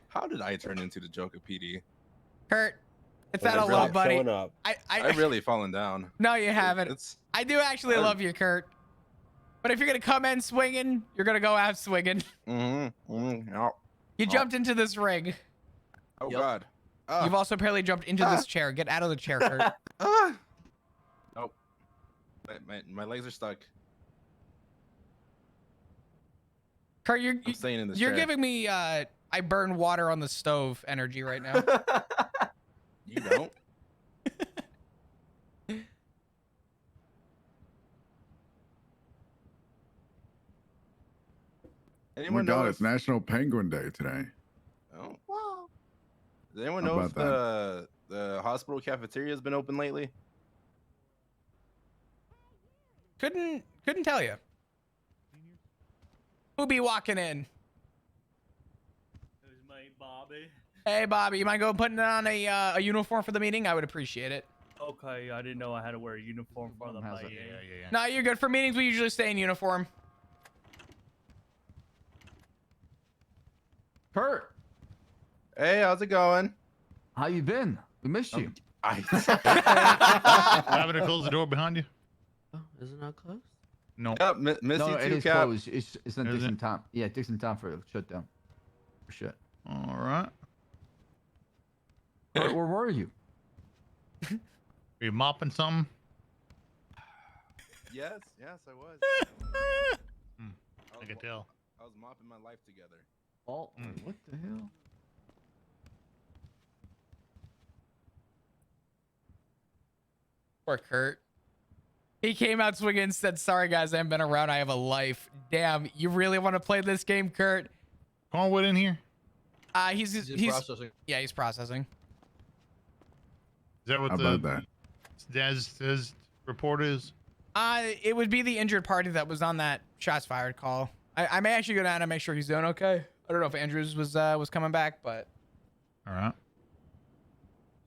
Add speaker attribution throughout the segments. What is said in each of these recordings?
Speaker 1: How did I turn into the joke of PD?
Speaker 2: Kurt, it's out of love, buddy.
Speaker 1: I've really fallen down.
Speaker 2: No, you haven't. I do actually love you, Kurt. But if you're gonna come in swinging, you're gonna go out swinging. You jumped into this ring.
Speaker 1: Oh God.
Speaker 2: You've also apparently jumped into this chair. Get out of the chair, Kurt.
Speaker 1: Oh, my legs are stuck.
Speaker 2: Kurt, you're
Speaker 1: staying in this
Speaker 2: you're
Speaker 1: chair.
Speaker 2: giving me I burn water on the stove energy right now.
Speaker 1: You don't. Anyone know
Speaker 3: it's National Penguin Day today.
Speaker 1: Oh wow. Does anyone know if the hospital cafeteria has been open lately?
Speaker 2: Couldn't tell you. Who be walking in?
Speaker 4: It was my Bobby.
Speaker 2: Hey, Bobby, you mind go putting on a uniform for the meeting? I would appreciate it.
Speaker 4: Okay, I didn't know I had to wear a uniform for the meeting.
Speaker 5: Yeah.
Speaker 2: No, you're good. For meetings, we usually stay in uniform.
Speaker 6: Kurt.
Speaker 1: Hey, how's it going?
Speaker 6: How you been? We missed you.
Speaker 5: Having to close the door behind you?
Speaker 7: Oh, is it not closed?
Speaker 5: No.
Speaker 1: Yep, miss
Speaker 6: No,
Speaker 1: you
Speaker 6: it
Speaker 1: too,
Speaker 6: is
Speaker 1: Cap.
Speaker 6: closed. It's in
Speaker 5: Is
Speaker 6: Dixon
Speaker 5: it?
Speaker 6: Town. Yeah, Dixon Town for shutdown. For shit.
Speaker 5: All right.
Speaker 6: Kurt, where were you?
Speaker 5: Are you mopping something?
Speaker 1: Yes, I was.
Speaker 5: I can tell.
Speaker 1: I was mopping my life together.
Speaker 6: Oh, what the hell?
Speaker 2: Poor Kurt. He came out swinging and said, sorry, guys, I haven't been around. I have a life. Damn, you really want to play this game, Kurt?
Speaker 5: Cornwood in here?
Speaker 2: He's
Speaker 7: processing.
Speaker 2: Yeah, he's processing.
Speaker 5: Is that what
Speaker 3: How about that?
Speaker 5: his report is?
Speaker 2: It would be the injured party that was on that shots fired call. I may actually go down and make sure he's doing okay. I don't know if Andrews was coming back, but.
Speaker 5: All right.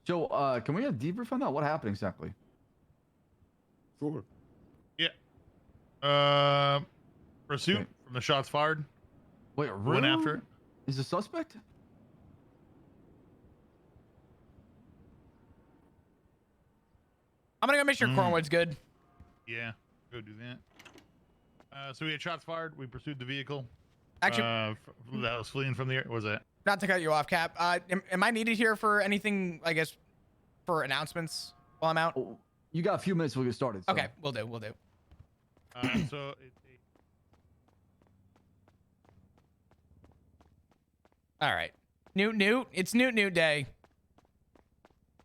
Speaker 6: So, can we have debrief on that? What happened exactly?
Speaker 3: Sure.
Speaker 5: Yeah. Pursuit from the shots fired.
Speaker 6: Wait,
Speaker 5: Went after it.
Speaker 6: Is a suspect?
Speaker 2: I'm gonna go make sure Cornwood's good.
Speaker 5: Yeah, go do that. So we had shots fired. We pursued the vehicle.
Speaker 2: Actually,
Speaker 5: that was fleeing from the air. What was that?
Speaker 2: not to cut you off, Cap. Am I needed here for anything? I guess for announcements while I'm out.
Speaker 6: Oh, you got a few minutes. We'll get started. So.
Speaker 2: Okay, we'll do.
Speaker 5: So
Speaker 2: All right, Newt. It's Newt day.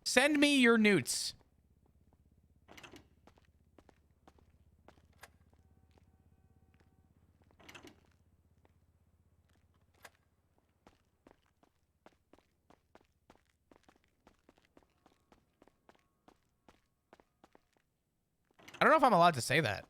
Speaker 2: Send me your newts. I don't know if I'm allowed to say that.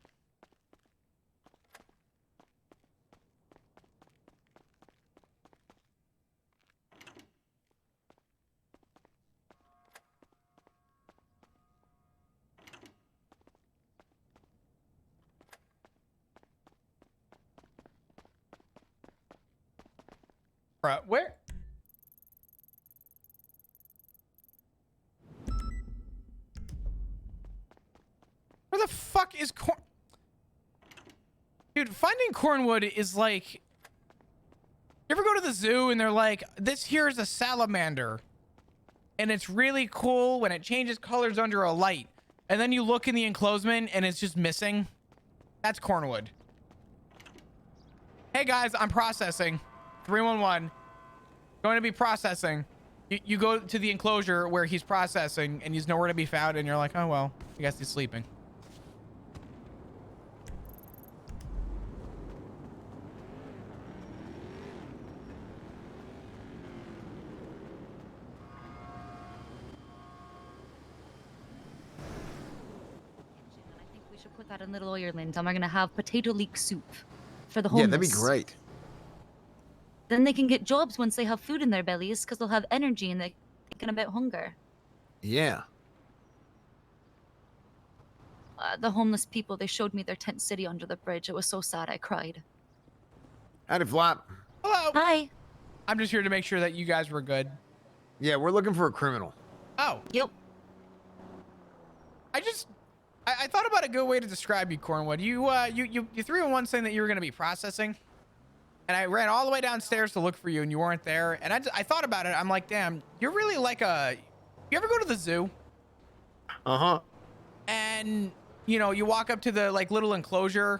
Speaker 2: Bruh, where? Where the fuck is Dude, finding Cornwood is like... You ever go to the zoo and they're like, this here is a salamander. And it's really cool when it changes colors under a light. And then you look in the enclosement and it's just missing. That's Cornwood. Hey guys, I'm processing. 311. Going to be processing. You go to the enclosure where he's processing and he's nowhere to be found and you're like, oh well, I guess he's sleeping.
Speaker 8: I think we should put that in Little Ireland and we're gonna have potato leek soup for the homeless.
Speaker 9: Yeah, that'd be great.
Speaker 8: Then they can get jobs once they have food in their bellies because they'll have energy and they're thinking about hunger.
Speaker 9: Yeah.
Speaker 8: The homeless people, they showed me their tent city under the bridge. It was so sad, I cried.
Speaker 9: Howdy, Flop.
Speaker 2: Hello.
Speaker 8: Hi.
Speaker 2: I'm just here to make sure that you guys were good.
Speaker 9: Yeah, we're looking for a criminal.
Speaker 2: Oh.
Speaker 8: Yep.
Speaker 2: I thought about a good way to describe you, Cornwood. You threw in one saying that you were going to be processing, and I ran all the way downstairs to look for you, and you weren't there. And I thought about it. I'm like, damn, you're really like a. You ever go to the zoo? And you know, you walk up to the like little enclosure,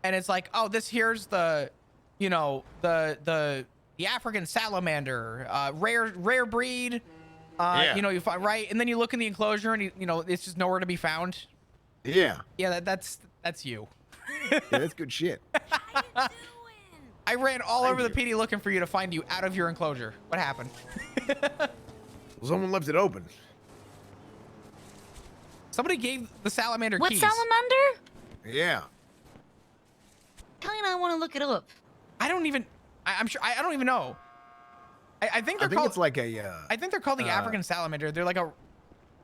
Speaker 2: and it's like, oh, this here's the, you know, the African salamander, rare breed.
Speaker 9: Yeah.
Speaker 2: You know, you find right, and then you look in the enclosure, and you know, it's just nowhere to be found.
Speaker 9: Yeah.
Speaker 2: Yeah, that's you.
Speaker 9: Yeah, that's good shit.
Speaker 2: I ran all over the PD looking for you to find you out of your enclosure. What happened?
Speaker 9: Well, someone left it open.
Speaker 2: Somebody gave the salamander
Speaker 8: What
Speaker 2: keys.
Speaker 8: salamander?
Speaker 9: Yeah.
Speaker 8: Kinda, I want to look it up.
Speaker 2: I don't even. I'm sure. I don't even know. I think they're
Speaker 9: I think
Speaker 2: called.
Speaker 9: it's like a.
Speaker 2: I think they're called the African salamander. They're like a,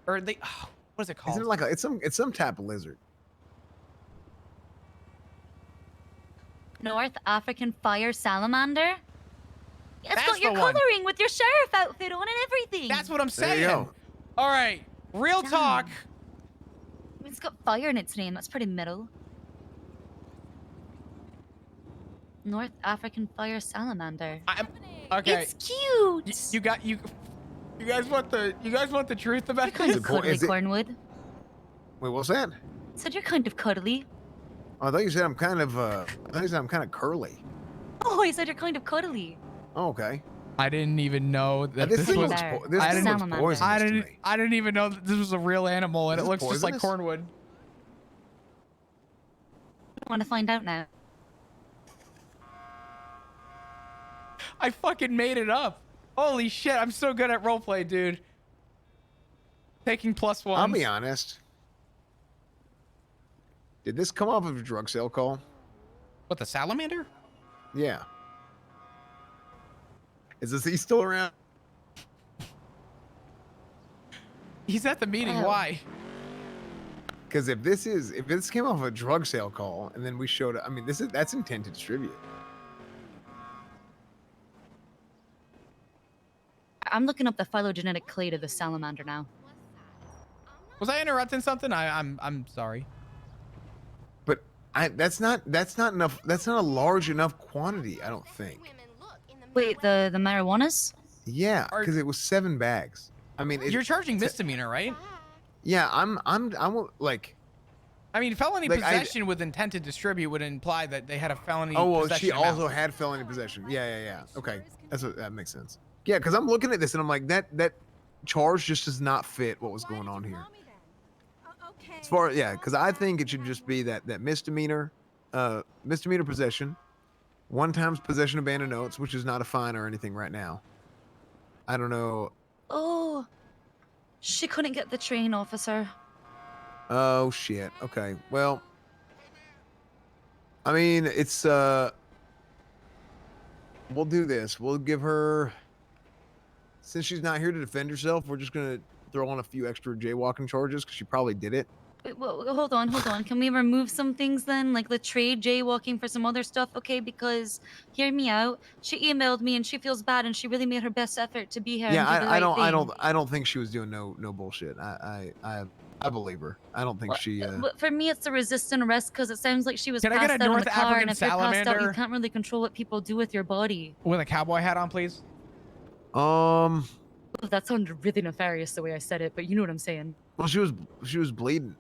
Speaker 2: or they. Oh, what is it called?
Speaker 9: Isn't it like a? It's some type of lizard.
Speaker 8: North African fire salamander. It's
Speaker 2: That's
Speaker 8: got your
Speaker 2: the one.
Speaker 8: coloring with your sheriff outfit on and everything.
Speaker 2: That's what I'm
Speaker 9: There
Speaker 2: saying.
Speaker 9: you go.
Speaker 2: All right, real
Speaker 8: Damn.
Speaker 2: talk.
Speaker 8: It's got fire in its name. That's pretty middle. North African fire salamander.
Speaker 2: Okay.
Speaker 8: It's cute.
Speaker 2: You guys want the truth
Speaker 8: You're
Speaker 2: about
Speaker 8: kind
Speaker 2: this?
Speaker 8: of cuddly,
Speaker 9: Is it-
Speaker 8: Cornwood.
Speaker 9: Wait, what's that?
Speaker 8: Said you're kind of cuddly.
Speaker 9: Oh, I thought you said I'm kind of. I thought you said I'm kind of curly.
Speaker 8: Oh, he said you're kind of cuddly.
Speaker 9: Oh, okay.
Speaker 2: I didn't even know that
Speaker 9: This
Speaker 2: this
Speaker 9: thing
Speaker 2: was.
Speaker 9: looks,
Speaker 8: There.
Speaker 9: this
Speaker 2: I
Speaker 9: thing
Speaker 2: didn't-
Speaker 9: looks poisonous to me.
Speaker 2: I didn't even know that this was a real animal, and
Speaker 9: Is
Speaker 2: it
Speaker 9: it
Speaker 2: looks just like
Speaker 9: poisonous?
Speaker 2: cornwood.
Speaker 8: Want to find out now?
Speaker 2: I fucking made it up. Holy shit! I'm so good at roleplay, dude. Taking plus one.
Speaker 9: I'll be honest. Did this come off of a drug sale call?
Speaker 2: What, the salamander?
Speaker 9: Yeah. Is he still around?
Speaker 2: He's at the meeting.
Speaker 8: Wow.
Speaker 2: Why?
Speaker 9: Because if this came off a drug sale call and then we showed up, I mean, that's intent to distribute.
Speaker 8: I'm looking up the phylogenetic clade of the salamander now.
Speaker 2: Was I interrupting something? I'm sorry.
Speaker 9: But that's not enough. That's not a large enough quantity. I don't think.
Speaker 8: Wait, the marijuanas?
Speaker 9: Yeah, because it was 7 bags. I mean,
Speaker 2: You're charging misdemeanor, right?
Speaker 9: yeah. I'm like.
Speaker 2: I mean, felony
Speaker 9: Like,
Speaker 2: possession with intent to distribute would imply that they had a felony.
Speaker 9: Oh well,
Speaker 2: possession
Speaker 9: she
Speaker 2: amount.
Speaker 9: also had felony possession. Yeah. Okay, that makes sense. Yeah, because I'm looking at this and I'm like, that charge just does not fit what was going on here. As far because I think it should just be that misdemeanor possession, 1 times possession of band of notes, which is not a fine or anything right now. I don't know.
Speaker 8: Oh, she couldn't get the train, officer.
Speaker 9: Oh shit. Okay. Well, I mean, it's we'll do this. We'll give her, since she's not here to defend herself, we're just gonna throw on a few extra jaywalking charges because she probably did it.
Speaker 8: Wait, hold on. Can we remove some things then, like the trade jaywalking for some other stuff? Okay, because hear me out. She emailed me and she feels bad and she really made her best effort to be here.
Speaker 9: Yeah,
Speaker 8: and do the right thing.
Speaker 9: I don't think she was doing no bullshit. I believe her. I don't think she.
Speaker 8: But for me, it's a resistant arrest because it sounds like she was
Speaker 2: Can I
Speaker 8: passed
Speaker 2: get a
Speaker 8: out in
Speaker 2: North
Speaker 8: the car,
Speaker 2: African
Speaker 8: and if you're passed out, you
Speaker 2: salamander?
Speaker 8: can't really control what people do with your body.
Speaker 2: With a cowboy hat on, please.
Speaker 8: Oh, that sounded really nefarious the way I said it, but you know what I'm saying.
Speaker 9: Well, she was bleeding.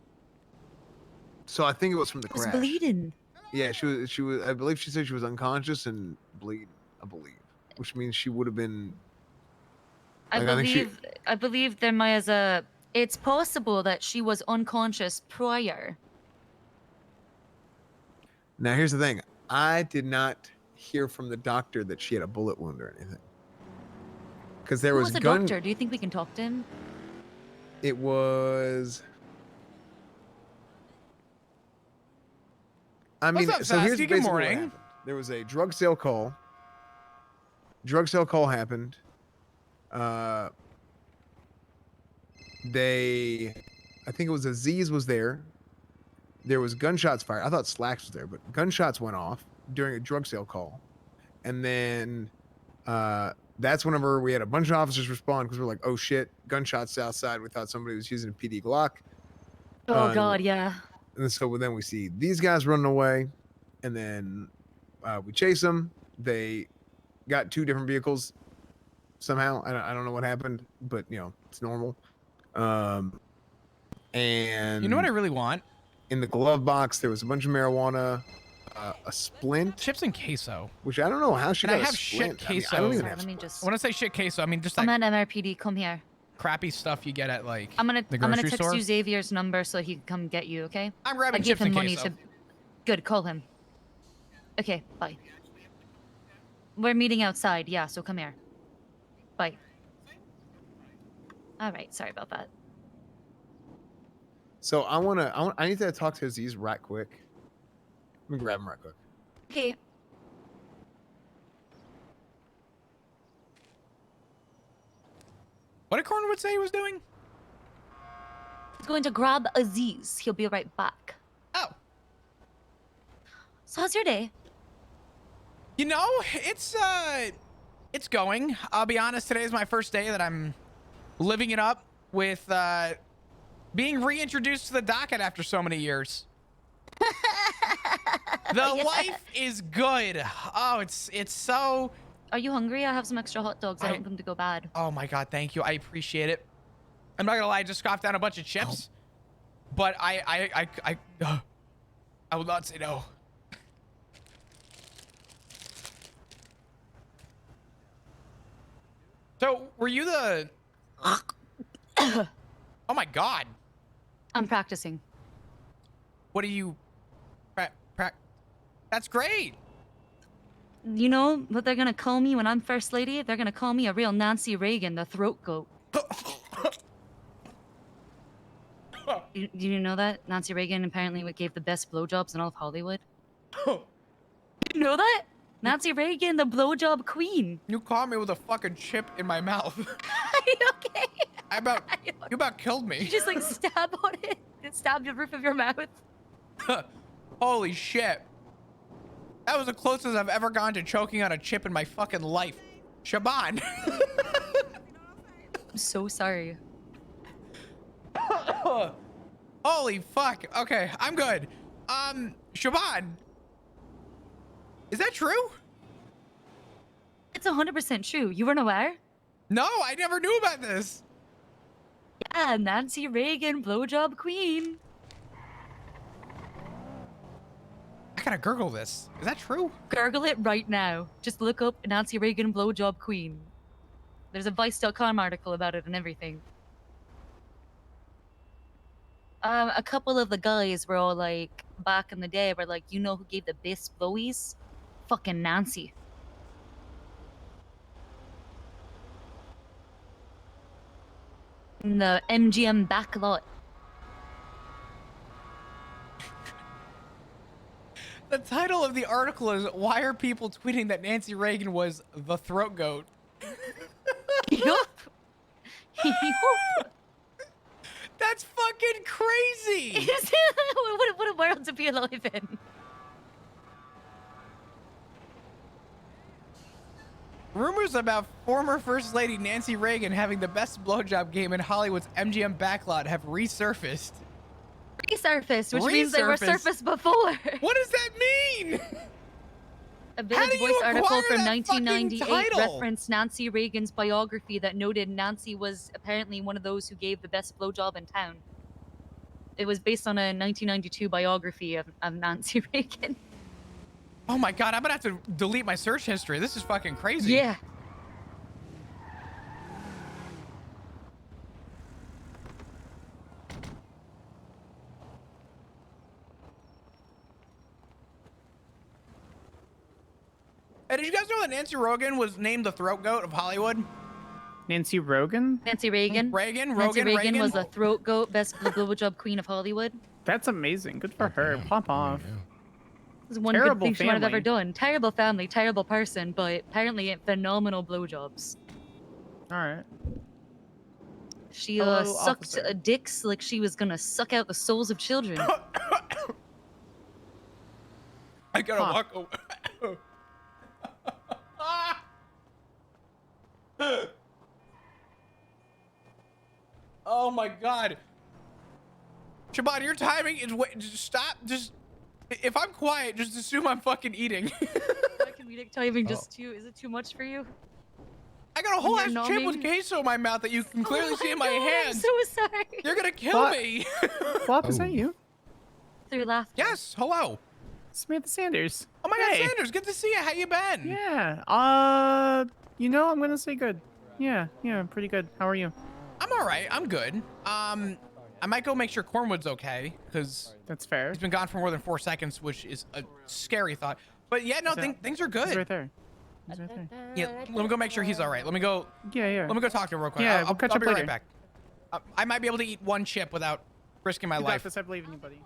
Speaker 9: So I think it was from the
Speaker 8: I was
Speaker 9: crash.
Speaker 8: bleeding.
Speaker 9: Yeah, she was. I believe she said she was unconscious and bleeding. I believe, which means she would have been.
Speaker 8: I
Speaker 9: Like, I think she-
Speaker 8: believe there might as a. It's possible that she was unconscious prior.
Speaker 9: Now here's the thing. I did not hear from the doctor that she had a bullet wound or anything. Because there
Speaker 8: Who
Speaker 9: was
Speaker 8: was the
Speaker 9: gun.
Speaker 8: doctor? Do you think we can talk to him?
Speaker 9: It was. I mean,
Speaker 2: What's up,
Speaker 9: so here's
Speaker 2: Sasky? Good
Speaker 9: basically what
Speaker 2: morning.
Speaker 9: happened. There was a drug sale call. Drug sale call happened. I think it was Aziz was there. There was gunshots fired. I thought Slacks was there, but gunshots went off during a drug sale call. and then that's whenever we had a bunch of officers respond because we're like, oh shit, gunshots outside. We thought somebody was using a PD Glock.
Speaker 8: Oh God, yeah.
Speaker 9: And so then we see these guys running away, and then we chase them. They got 2 different vehicles somehow. I don't know what happened, but you know, it's normal. And
Speaker 2: You know what I really want?
Speaker 9: in the glove box there was a bunch of marijuana, a splint,
Speaker 2: Chips and queso.
Speaker 9: which I don't know how she
Speaker 2: And I
Speaker 9: got a
Speaker 2: have shit
Speaker 9: splint. I mean,
Speaker 2: queso.
Speaker 9: I don't even
Speaker 8: Sorry,
Speaker 9: have
Speaker 8: let me
Speaker 9: splint.
Speaker 8: just.
Speaker 2: When I say shit queso, I mean just that
Speaker 8: I'm at MRPD. Come here.
Speaker 2: crappy stuff you get at like
Speaker 8: I'm gonna
Speaker 2: the grocery
Speaker 8: text
Speaker 2: store.
Speaker 8: you Xavier's number so he can come get you. Okay?
Speaker 2: I'm
Speaker 8: I
Speaker 2: grabbing
Speaker 8: gave
Speaker 2: chips
Speaker 8: him
Speaker 2: and
Speaker 8: money
Speaker 2: queso.
Speaker 8: to. Good. Call him. Okay. Bye. We're meeting outside. Yeah. So come here. Bye. All right. Sorry about that.
Speaker 9: So I need to talk to Aziz right quick. Let me grab him right quick.
Speaker 8: Okay.
Speaker 2: What did Cornwood say he was doing?
Speaker 8: He's going to grab Aziz. He'll be right back.
Speaker 2: Oh,
Speaker 8: So how's your day?
Speaker 2: you know, it's going. I'll be honest. Today is my first day that I'm living it up with being reintroduced to the docket after so many years. The life is good. Oh, it's so.
Speaker 8: Are you hungry? I have some extra hot dogs. I don't want them to go bad.
Speaker 2: Oh my God, thank you. I appreciate it. I'm not gonna lie, I just scoffed down a bunch of chips, but I will not say no. So, were you the? Oh my God.
Speaker 8: I'm practicing.
Speaker 2: What are you? That's great.
Speaker 8: You know what they're gonna call me when I'm first lady? They're gonna call me a real Nancy Reagan, the throat goat. You know that? Nancy Reagan apparently gave the best blowjobs in all of Hollywood. You know that? Nancy Reagan, the blowjob queen.
Speaker 2: You caught me with a fucking chip in my mouth.
Speaker 8: Are you okay?
Speaker 2: You about killed me.
Speaker 8: You just like stab on it. It stabbed the roof of your mouth.
Speaker 2: Holy shit. That was the closest I've ever gone to choking on a chip in my fucking life. Shaban.
Speaker 8: I'm so sorry.
Speaker 2: Holy fuck. Okay, I'm good. Shaban. Is that true?
Speaker 8: It's 100% true. You weren't aware?
Speaker 2: No, I never knew about this.
Speaker 8: Yeah, Nancy Reagan, blowjob queen.
Speaker 2: I gotta gurgle this. Is that true?
Speaker 8: Gurgle it right now. Just look up Nancy Reagan, blowjob queen. There's a Vice.com article about it and everything. A couple of the guys were all like, back in the day, were like, you know who gave the best blowies? Fucking Nancy. In the MGM backlot.
Speaker 2: The title of the article is "Why Are People Tweeting That Nancy Reagan Was the Throat Goat?"
Speaker 8: Yup. Yup.
Speaker 2: That's fucking crazy.
Speaker 8: What a world to be alive in.
Speaker 2: Rumors about former First Lady Nancy Reagan having the best blowjob game in Hollywood's MGM backlot have resurfaced.
Speaker 8: Resurfaced, which means they were
Speaker 2: Resurfaced?
Speaker 8: surfaced before.
Speaker 2: What does that mean?
Speaker 8: A
Speaker 2: How
Speaker 8: Village
Speaker 2: do you
Speaker 8: Voice article
Speaker 2: acquire
Speaker 8: from
Speaker 2: that fucking
Speaker 8: 1998
Speaker 2: title?
Speaker 8: referenced Nancy Reagan's biography that noted Nancy was apparently one of those who gave the best blowjob in town. It was based on a 1992 biography of Nancy Reagan.
Speaker 2: Oh my God, I'm gonna have to delete my search history. This is fucking crazy.
Speaker 8: Yeah.
Speaker 2: Hey, did you guys know that Nancy Reagan was named the throat goat of Hollywood?
Speaker 10: Nancy Rogan?
Speaker 8: Nancy Reagan. Nancy Reagan was the throat goat, best blowjob queen of Hollywood.
Speaker 10: That's amazing. Good for her. Pop off.
Speaker 8: It was one
Speaker 10: Terrible
Speaker 8: good thing she might have ever
Speaker 10: family.
Speaker 8: done. Terrible family, terrible person, but apparently phenomenal blowjobs.
Speaker 10: All right.
Speaker 8: She
Speaker 10: Hello,
Speaker 8: sucked
Speaker 10: officer.
Speaker 8: dicks like she was gonna suck out the souls of children.
Speaker 2: I gotta
Speaker 10: Huh.
Speaker 2: walk away. Oh my god. Shabbat, your timing is just stop. Just if I'm quiet, just assume I'm fucking eating.
Speaker 8: My comedic timing just is it too much for you?
Speaker 2: I got a whole
Speaker 8: When
Speaker 2: ass
Speaker 8: you're
Speaker 2: chip with
Speaker 8: numbing?
Speaker 2: queso in my mouth that you can clearly see in my hands.
Speaker 8: I'm so sorry.
Speaker 2: You're gonna kill
Speaker 10: What?
Speaker 2: me.
Speaker 10: Flop, is that you?
Speaker 8: Through laughter.
Speaker 2: Yes. Hello.
Speaker 10: Samantha Sanders.
Speaker 2: Oh my God,
Speaker 10: Hey.
Speaker 2: Sanders. Good to see you. How you been?
Speaker 10: Yeah. You know, I'm gonna say good. Yeah, pretty good. How are you?
Speaker 2: I'm all right. I'm good. I might go make sure Cornwood's okay because
Speaker 10: That's fair.
Speaker 2: he's been gone for more than 4 seconds, which is a scary thought. But yeah, no, things are
Speaker 10: He's
Speaker 2: good.
Speaker 10: right there. He's right there.
Speaker 2: Yeah, let me go make sure he's all right. Let me go
Speaker 10: Yeah.
Speaker 2: talk to him real quick.
Speaker 10: Yeah,
Speaker 2: I'll
Speaker 10: we'll catch
Speaker 2: I'll
Speaker 10: up
Speaker 2: be right
Speaker 10: later.
Speaker 2: back. I might be able to eat one chip without risking my
Speaker 10: You got
Speaker 2: life.
Speaker 10: this. I believe in you, buddy.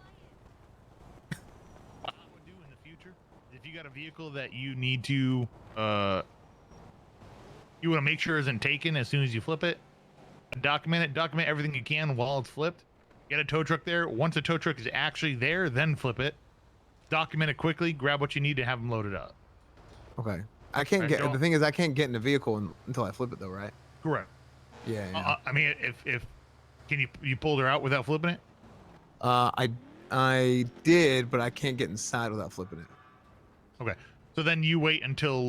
Speaker 5: What I would do in the future, if you got a vehicle that you need to, you want to make sure isn't taken as soon as you flip it, document everything you can while it's flipped. Get a tow truck there. Once a tow truck is actually there, then flip it. Document it quickly. Grab what you need to have them loaded up.
Speaker 9: Okay. I can't get. The thing is, I can't get in the vehicle until I flip it, though, right?
Speaker 5: Correct.
Speaker 9: Yeah.
Speaker 5: I mean, if can you pulled her out without flipping it?
Speaker 9: I did, but I can't get inside without flipping it.
Speaker 5: Okay. So then you wait until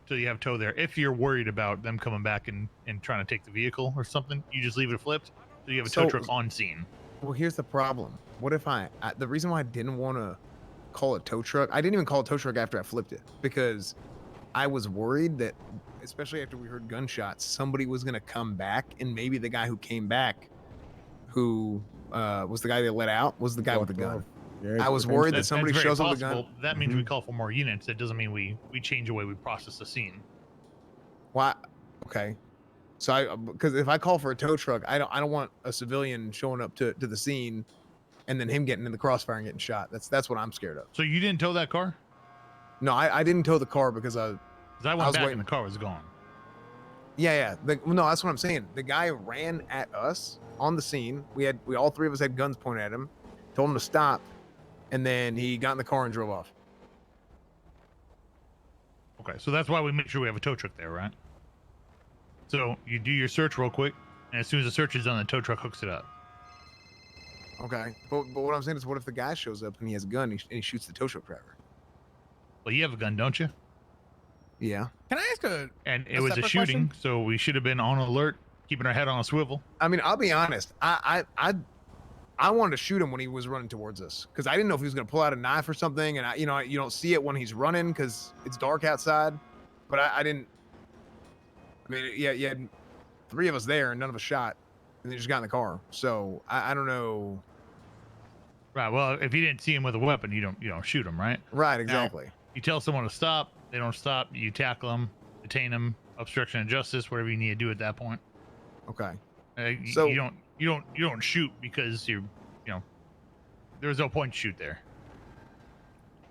Speaker 5: you have tow there. If you're worried about them coming back and trying to take the vehicle or something, you just leave it flipped. So you have a tow truck on scene.
Speaker 9: Well, here's the problem. What if the reason why I didn't want to call a tow truck, I didn't even call a tow truck after I flipped it because I was worried that, especially after we heard gunshots, somebody was going to come back, and maybe the guy who came back, who was the guy they let out, was the guy with the gun.
Speaker 3: Yeah,
Speaker 9: I was worried that somebody
Speaker 5: That's
Speaker 9: shows
Speaker 5: very
Speaker 9: up with a gun.
Speaker 5: possible. That means we call for more units. That doesn't mean we change the way we process the scene.
Speaker 9: Why? Okay. So because if I call for a tow truck, I don't want a civilian showing up to the scene, and then him getting in the crossfire and getting shot. That's what I'm scared of.
Speaker 5: So you didn't tow that car?
Speaker 9: No, I didn't tow the car because I
Speaker 5: Because I went
Speaker 9: was
Speaker 5: back
Speaker 9: waiting.
Speaker 5: and the car was gone.
Speaker 9: Yeah. No, that's what I'm saying. The guy ran at us on the scene. We all three of us had guns pointed at him. Told him to stop, and then he got in the car and drove off.
Speaker 5: Okay, so that's why we make sure we have a tow truck there, right? So you do your search real quick, and as soon as the search is done, the tow truck hooks it up.
Speaker 9: Okay, but what I'm saying is, what if the guy shows up and he has a gun and he shoots the tow truck driver?
Speaker 5: Well, you have a gun, don't you?
Speaker 9: Yeah.
Speaker 2: Can I ask a?
Speaker 5: And it
Speaker 2: A
Speaker 5: was a
Speaker 2: separate
Speaker 5: shooting,
Speaker 2: question?
Speaker 5: so we should have been on alert, keeping our head on a swivel.
Speaker 9: I mean, I'll be honest. I wanted to shoot him when he was running towards us because I didn't know if he was gonna pull out a knife or something, and you don't see it when he's running because it's dark outside. But I didn't. I mean, yeah, you had 3 of us there and none of us shot, and they just got in the car. So I don't know.
Speaker 5: Right. Well, if you didn't see him with a weapon, you don't shoot him, right?
Speaker 9: Right. Exactly.
Speaker 5: You tell someone to stop. They don't stop. You tackle them, detain them, obstruction of justice, whatever you need to do at that point.
Speaker 9: Okay.
Speaker 5: So you don't shoot because there's no point to shoot there.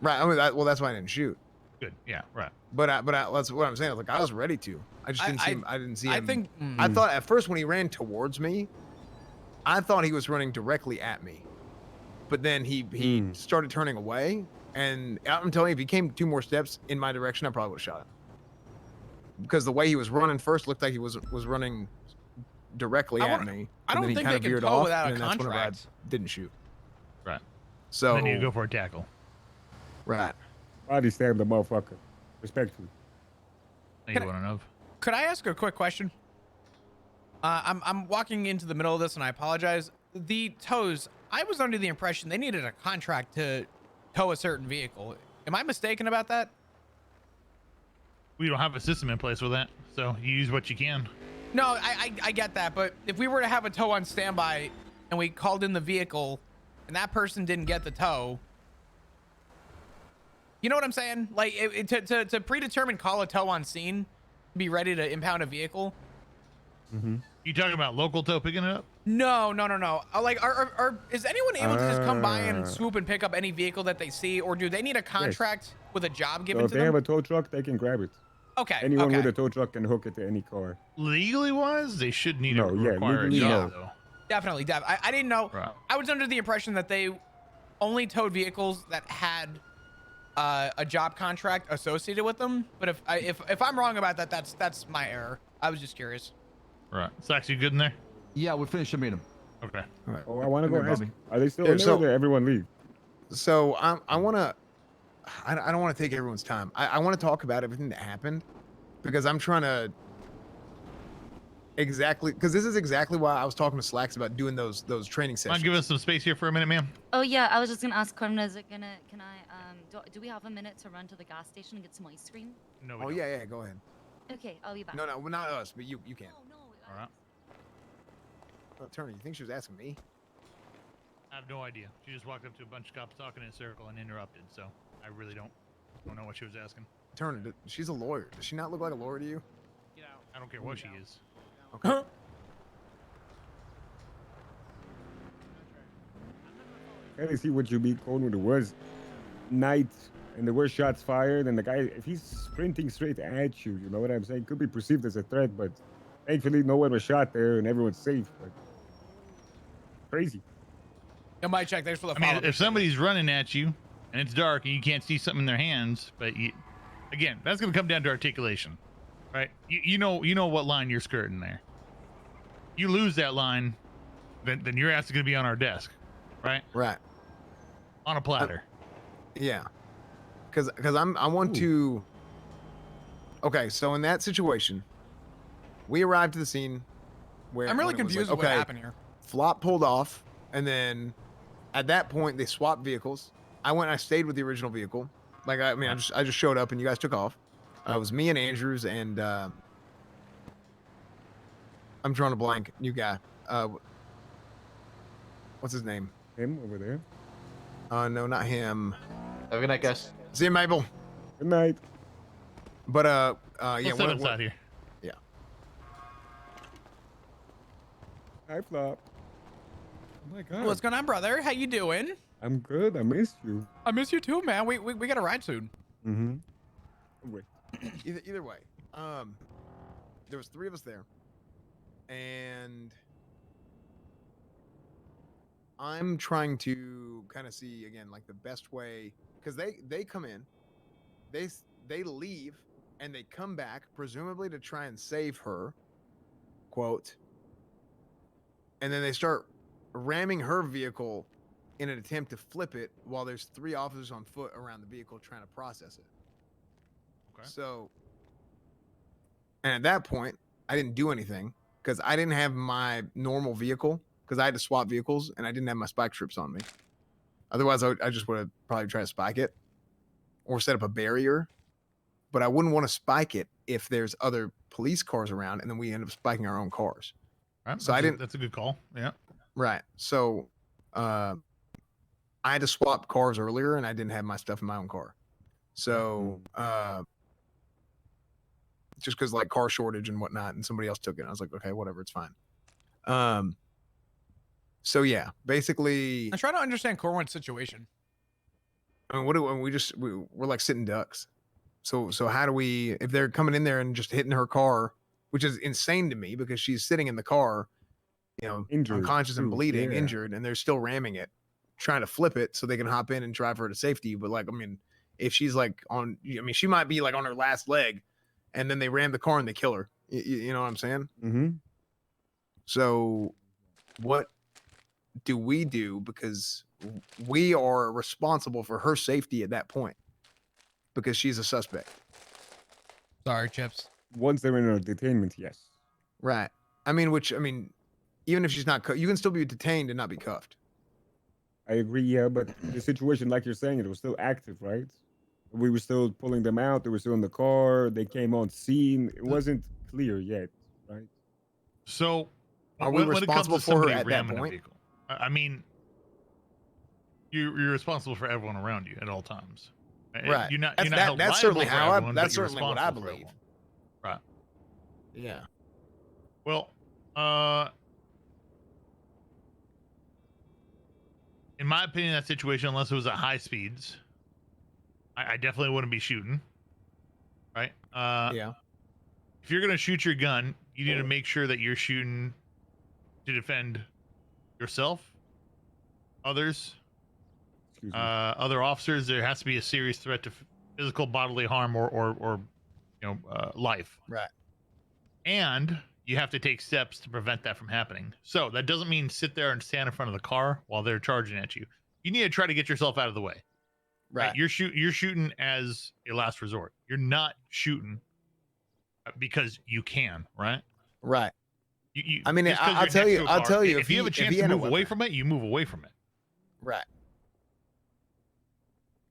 Speaker 9: Right. I mean, that's why I didn't shoot.
Speaker 5: Good. Yeah. Right.
Speaker 9: But that's what I'm saying. Like I was ready to. I just didn't see him. I didn't see him.
Speaker 2: I think.
Speaker 9: I thought at first when he ran towards me, I thought he was running directly at me. But then he started turning away, and I'm telling you, if he came 2 more steps in my direction, I probably would have shot him. Because the way he was running first looked like he was running directly at me.
Speaker 2: I
Speaker 9: and
Speaker 2: don't
Speaker 9: then he
Speaker 2: think
Speaker 9: kind
Speaker 2: they
Speaker 9: of
Speaker 2: can
Speaker 9: veered
Speaker 2: tow
Speaker 9: off,
Speaker 2: without
Speaker 9: and
Speaker 2: a
Speaker 9: then that's whenever I
Speaker 2: contract.
Speaker 9: didn't shoot.
Speaker 5: Right.
Speaker 9: So
Speaker 5: Then you go for a tackle.
Speaker 9: right.
Speaker 3: Body slam the motherfucker. Respectfully.
Speaker 5: You want to know?
Speaker 2: Could I ask a quick question? I'm walking into the middle of this, and I apologize. The tows. I was under the impression they needed a contract to tow a certain vehicle. Am I mistaken about that?
Speaker 5: We don't have a system in place with that, so you use what you can.
Speaker 2: No, I get that, but if we were to have a tow on standby and we called in the vehicle and that person didn't get the tow, you know what I'm saying? Like to predetermine call a tow on scene, be ready to impound a vehicle.
Speaker 5: You talking about local tow picking it up?
Speaker 2: No. Like, is anyone able to just come by and swoop and pick up any vehicle that they see, or do they need a contract with a job
Speaker 3: So
Speaker 2: given
Speaker 3: if
Speaker 2: to
Speaker 3: they have
Speaker 2: them?
Speaker 3: a tow truck, they can grab it.
Speaker 2: Okay.
Speaker 3: Anyone
Speaker 2: okay.
Speaker 3: with a tow truck can hook it to any car.
Speaker 5: Legally wise, they should need
Speaker 3: No,
Speaker 5: to
Speaker 3: yeah,
Speaker 5: require a
Speaker 3: legally,
Speaker 5: job,
Speaker 3: no.
Speaker 5: though.
Speaker 2: Definitely. I didn't know.
Speaker 5: Right.
Speaker 2: I was under the impression that they only towed vehicles that had a job contract associated with them. But if I'm wrong about that, that's my error. I was just curious.
Speaker 5: Right. Sax, you good in there?
Speaker 6: Yeah, we're finished meeting him.
Speaker 5: Okay.
Speaker 9: All right.
Speaker 3: Oh, I want to
Speaker 6: Come
Speaker 3: go
Speaker 6: here,
Speaker 3: ask.
Speaker 6: Bobby.
Speaker 3: Are they still
Speaker 9: Yeah,
Speaker 3: in there
Speaker 9: so-
Speaker 3: or did everyone leave?
Speaker 9: So I want to. I don't want to take everyone's time. I want to talk about everything that happened because I'm trying to exactly because this is exactly why I was talking to Slacks about doing those training
Speaker 5: Mind
Speaker 9: sessions.
Speaker 5: give us some space here for a minute, ma'am?
Speaker 8: Oh yeah, I was just gonna ask Carmen, is it gonna? Can I? Do we have a minute to run to the gas station and get some ice cream?
Speaker 5: No. We
Speaker 9: Oh
Speaker 5: don't.
Speaker 9: yeah, go ahead.
Speaker 8: Okay, I'll be back.
Speaker 9: No, not us, but you can.
Speaker 8: No.
Speaker 5: All right.
Speaker 9: Oh, Turner, you think she was asking me?
Speaker 5: I have no idea. She just walked up to a bunch of cops talking in a circle and interrupted. So I really don't know what she was asking.
Speaker 9: Turner, she's a lawyer. Does she not look like a lawyer to you?
Speaker 5: I don't care what she is.
Speaker 9: Okay.
Speaker 3: Can I see what you mean, Cone? When it was night and there were shots fired, and the guy, if he's sprinting straight at you, you know what I'm saying? Could be perceived as a threat, but thankfully no one was shot there and everyone's safe. But crazy.
Speaker 2: Yo, my check. Thanks for the
Speaker 5: I mean,
Speaker 2: follow.
Speaker 5: if somebody's running at you and it's dark and you can't see something in their hands, but again, that's going to come down to articulation, right? You know what line you're skirting there. You lose that line, then your ass is going to be on our desk, right?
Speaker 9: Right.
Speaker 5: On a platter.
Speaker 9: Yeah. Because I want to. Okay, so in that situation, we arrived to the scene where
Speaker 2: I'm really
Speaker 9: when it was
Speaker 2: confused
Speaker 9: like,
Speaker 2: with what
Speaker 9: okay,
Speaker 2: happened here.
Speaker 9: Flop pulled off, and then at that point they swapped vehicles. I stayed with the original vehicle. Like I just showed up and you guys took off. It was me and Andrews and I'm drawing a blank. New guy. What's his name?
Speaker 3: Him over there.
Speaker 9: No, not him.
Speaker 7: Have a good night, guys.
Speaker 9: See you, Mabel.
Speaker 3: Good night.
Speaker 9: But yeah,
Speaker 5: Let's sit outside here.
Speaker 9: Yeah.
Speaker 3: Hi, Flop. Oh my God.
Speaker 2: What's going on, brother? How you doing?
Speaker 3: I'm good. I missed you.
Speaker 2: I miss you too, man. We got a ride soon.
Speaker 3: Mm-hmm. Wait.
Speaker 9: Either way, there was 3 of us there, and I'm trying to kind of see again like the best way because they come in, they leave, and they come back presumably to try and save her, quote, and then they start ramming her vehicle in an attempt to flip it while there's 3 officers on foot around the vehicle trying to process it.
Speaker 5: Okay.
Speaker 9: So, and at that point, I didn't do anything because I didn't have my normal vehicle because I had to swap vehicles and I didn't have my spike strips on me. Otherwise, I just would have probably tried to spike it or set up a barrier. But I wouldn't want to spike it if there's other police cars around and then we end up spiking our own cars.
Speaker 5: Right?
Speaker 9: So I didn't.
Speaker 5: That's a good call. Yeah.
Speaker 9: Right. So, I had to swap cars earlier and I didn't have my stuff in my own car. So, just because like car shortage and whatnot, and somebody else took it. I was like, okay, whatever, it's fine. So yeah, basically,
Speaker 2: I'm trying to understand Corwin's situation.
Speaker 9: I mean, what do we're like sitting ducks. So how do we, if they're coming in there and just hitting her car, which is insane to me because she's sitting in the car, you know,
Speaker 3: Injured,
Speaker 9: unconscious and
Speaker 3: too,
Speaker 9: bleeding,
Speaker 3: yeah.
Speaker 9: injured, and they're still ramming it, trying to flip it so they can hop in and drive her to safety. But like, I mean, if she's like on, I mean, she might be like on her last leg, and then they ram the car and they kill her. You know what I'm saying?
Speaker 3: Mm-hmm.
Speaker 9: So what do we do? Because we are responsible for her safety at that point because she's a suspect.
Speaker 2: Sorry, Chips.
Speaker 3: Once they're in a detainment, yes.
Speaker 9: Right. I mean, even if she's not, you can still be detained and not be cuffed.
Speaker 3: I agree, yeah, but the situation, like you're saying, it was still active, right? We were still pulling them out. They were still in the car. They came on scene. It wasn't clear yet, right?
Speaker 5: So,
Speaker 9: Are we
Speaker 5: when it comes
Speaker 9: responsible
Speaker 5: to
Speaker 9: for her
Speaker 5: somebody
Speaker 9: at that
Speaker 5: ramming a
Speaker 9: point?
Speaker 5: vehicle, I mean, you're responsible for everyone around you at all times.
Speaker 9: Right.
Speaker 5: You're not.
Speaker 9: That's,
Speaker 5: You're not held
Speaker 9: that's certainly
Speaker 5: liable for
Speaker 9: how
Speaker 5: everyone, but
Speaker 9: that's
Speaker 5: you're
Speaker 9: certainly what I
Speaker 5: responsible for
Speaker 9: believe.
Speaker 5: everyone. Right.
Speaker 9: Yeah.
Speaker 5: Well, in my opinion, that situation, unless it was at high speeds, I definitely wouldn't be shooting. Right.
Speaker 9: Yeah.
Speaker 5: If you're gonna shoot your gun, you need to make sure that you're shooting to defend yourself, others,
Speaker 3: Excuse me.
Speaker 5: other officers. There has to be a serious threat to physical bodily harm or life.
Speaker 9: Right.
Speaker 5: And you have to take steps to prevent that from happening. So that doesn't mean sit there and stand in front of the car while they're charging at you. You need to try to get yourself out of the way. Right? You're shooting as a last resort. You're not shooting because you can, right?
Speaker 9: Right.
Speaker 5: You
Speaker 9: I mean,
Speaker 5: just 'cause
Speaker 9: I'll
Speaker 5: you're
Speaker 9: tell
Speaker 5: next
Speaker 9: you.
Speaker 5: to a
Speaker 9: I'll
Speaker 5: car,
Speaker 9: tell you.
Speaker 5: if you have a chance to move away from it, you move away from it.
Speaker 9: Right.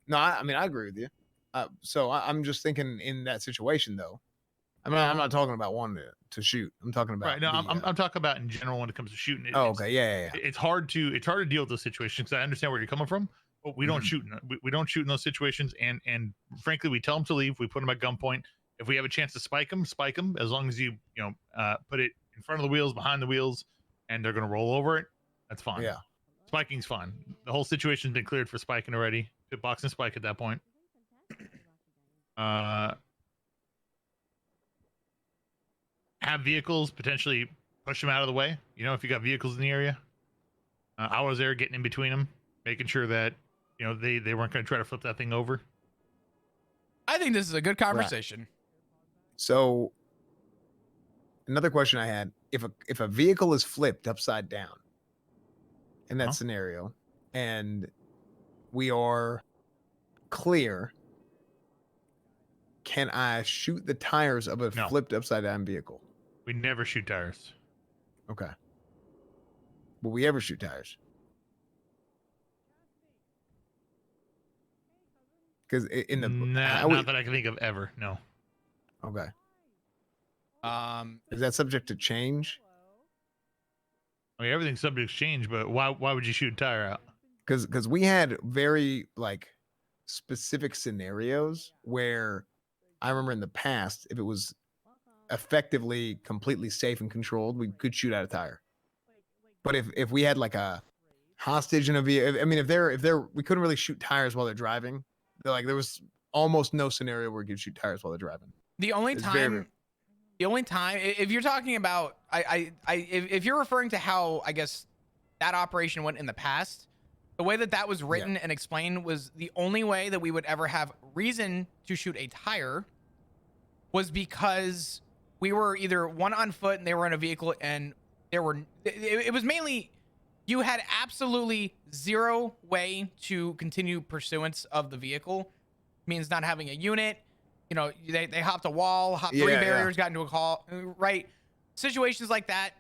Speaker 9: No, I mean, I agree with you. So I'm just thinking in that situation, though. I mean, I'm not talking about one to shoot. I'm talking about
Speaker 5: Right. No, I'm talking about in general when it comes to shooting.
Speaker 9: Okay. Yeah.
Speaker 5: It's hard to deal with those situations because I understand where you're coming from, but we don't shoot. We don't shoot in those situations, and frankly, we tell them to leave. We put them at gunpoint. If we have a chance to spike them. As long as you put it in front of the wheels, behind the wheels, and they're going to roll over it. That's fine.
Speaker 9: Yeah.
Speaker 5: Spiking's fine. The whole situation's been cleared for spiking already. Pit box and spike at that point. Have vehicles potentially push them out of the way. If you got vehicles in the area. I was there getting in between them, making sure that they weren't going to try to flip that thing over.
Speaker 2: I think this is a good conversation.
Speaker 9: Right. So another question I had: if a vehicle is flipped upside down in that scenario, and we are clear, can I shoot the tires of a flipped upside down vehicle?
Speaker 5: We never shoot tires.
Speaker 9: Okay. Will we ever shoot tires? Because in the
Speaker 5: not that I can think of ever. No.
Speaker 9: Okay. Is that subject to change?
Speaker 5: I mean, everything's subject to change, but why would you shoot a tire out?
Speaker 9: Because we had very specific scenarios where I remember in the past, if it was effectively completely safe and controlled, we could shoot out a tire. But if we had a hostage in a vehicle, I mean, if they're we couldn't really shoot tires while they're driving. There was almost no scenario where we could shoot tires while they're driving.
Speaker 2: The only time, if you're talking about, if you're referring to how I guess that operation went in the past, the way that was written and explained was the only way that we would ever have reason to shoot a tire was because we were either one on foot and they were in a vehicle, and it was mainly you had absolutely zero way to continue pursuance of the vehicle. Means not having a unit. They hopped a wall, hopped 3 barriers, got into a call, right? Situations like that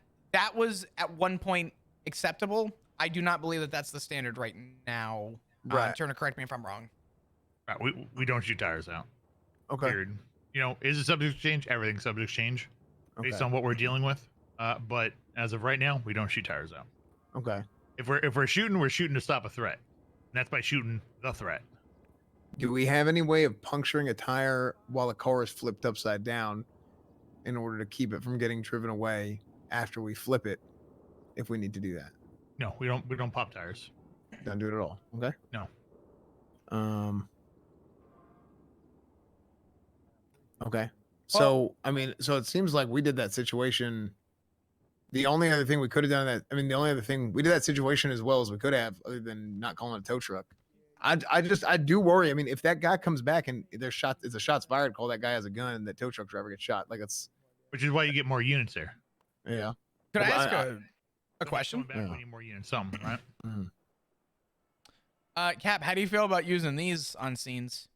Speaker 2: was at one point acceptable. I do not believe that that's the standard right now.
Speaker 9: Right.
Speaker 2: Turner, correct me if I'm wrong.
Speaker 5: Right. We don't shoot tires out.
Speaker 9: Okay.
Speaker 5: Period. Is it subject to change? Everything's subject to change based on what we're dealing with. But as of right now, we don't shoot tires out.
Speaker 9: Okay.
Speaker 5: If we're shooting, we're shooting to stop a threat. And that's by shooting the threat.
Speaker 9: Do we have any way of puncturing a tire while a car is flipped upside down in order to keep it from getting driven away after we flip it if we need to do that?
Speaker 5: No, we don't pop tires.
Speaker 9: Don't do it at all. Okay.
Speaker 5: No.
Speaker 9: Okay. So so it seems like we did that situation. The only other thing we could have done the only other thing we did that situation as well as we could have, other than not calling it a tow truck. I do worry. I mean, if that guy comes back and it's a shots fired call, that guy has a gun and that tow truck driver gets shot.
Speaker 5: Which is why you get more units there.
Speaker 9: Yeah.
Speaker 2: Could I ask a question?
Speaker 5: Back, we need more units, something, right?
Speaker 9: Mm-hmm.
Speaker 2: Cap, how do you feel about using these on scenes?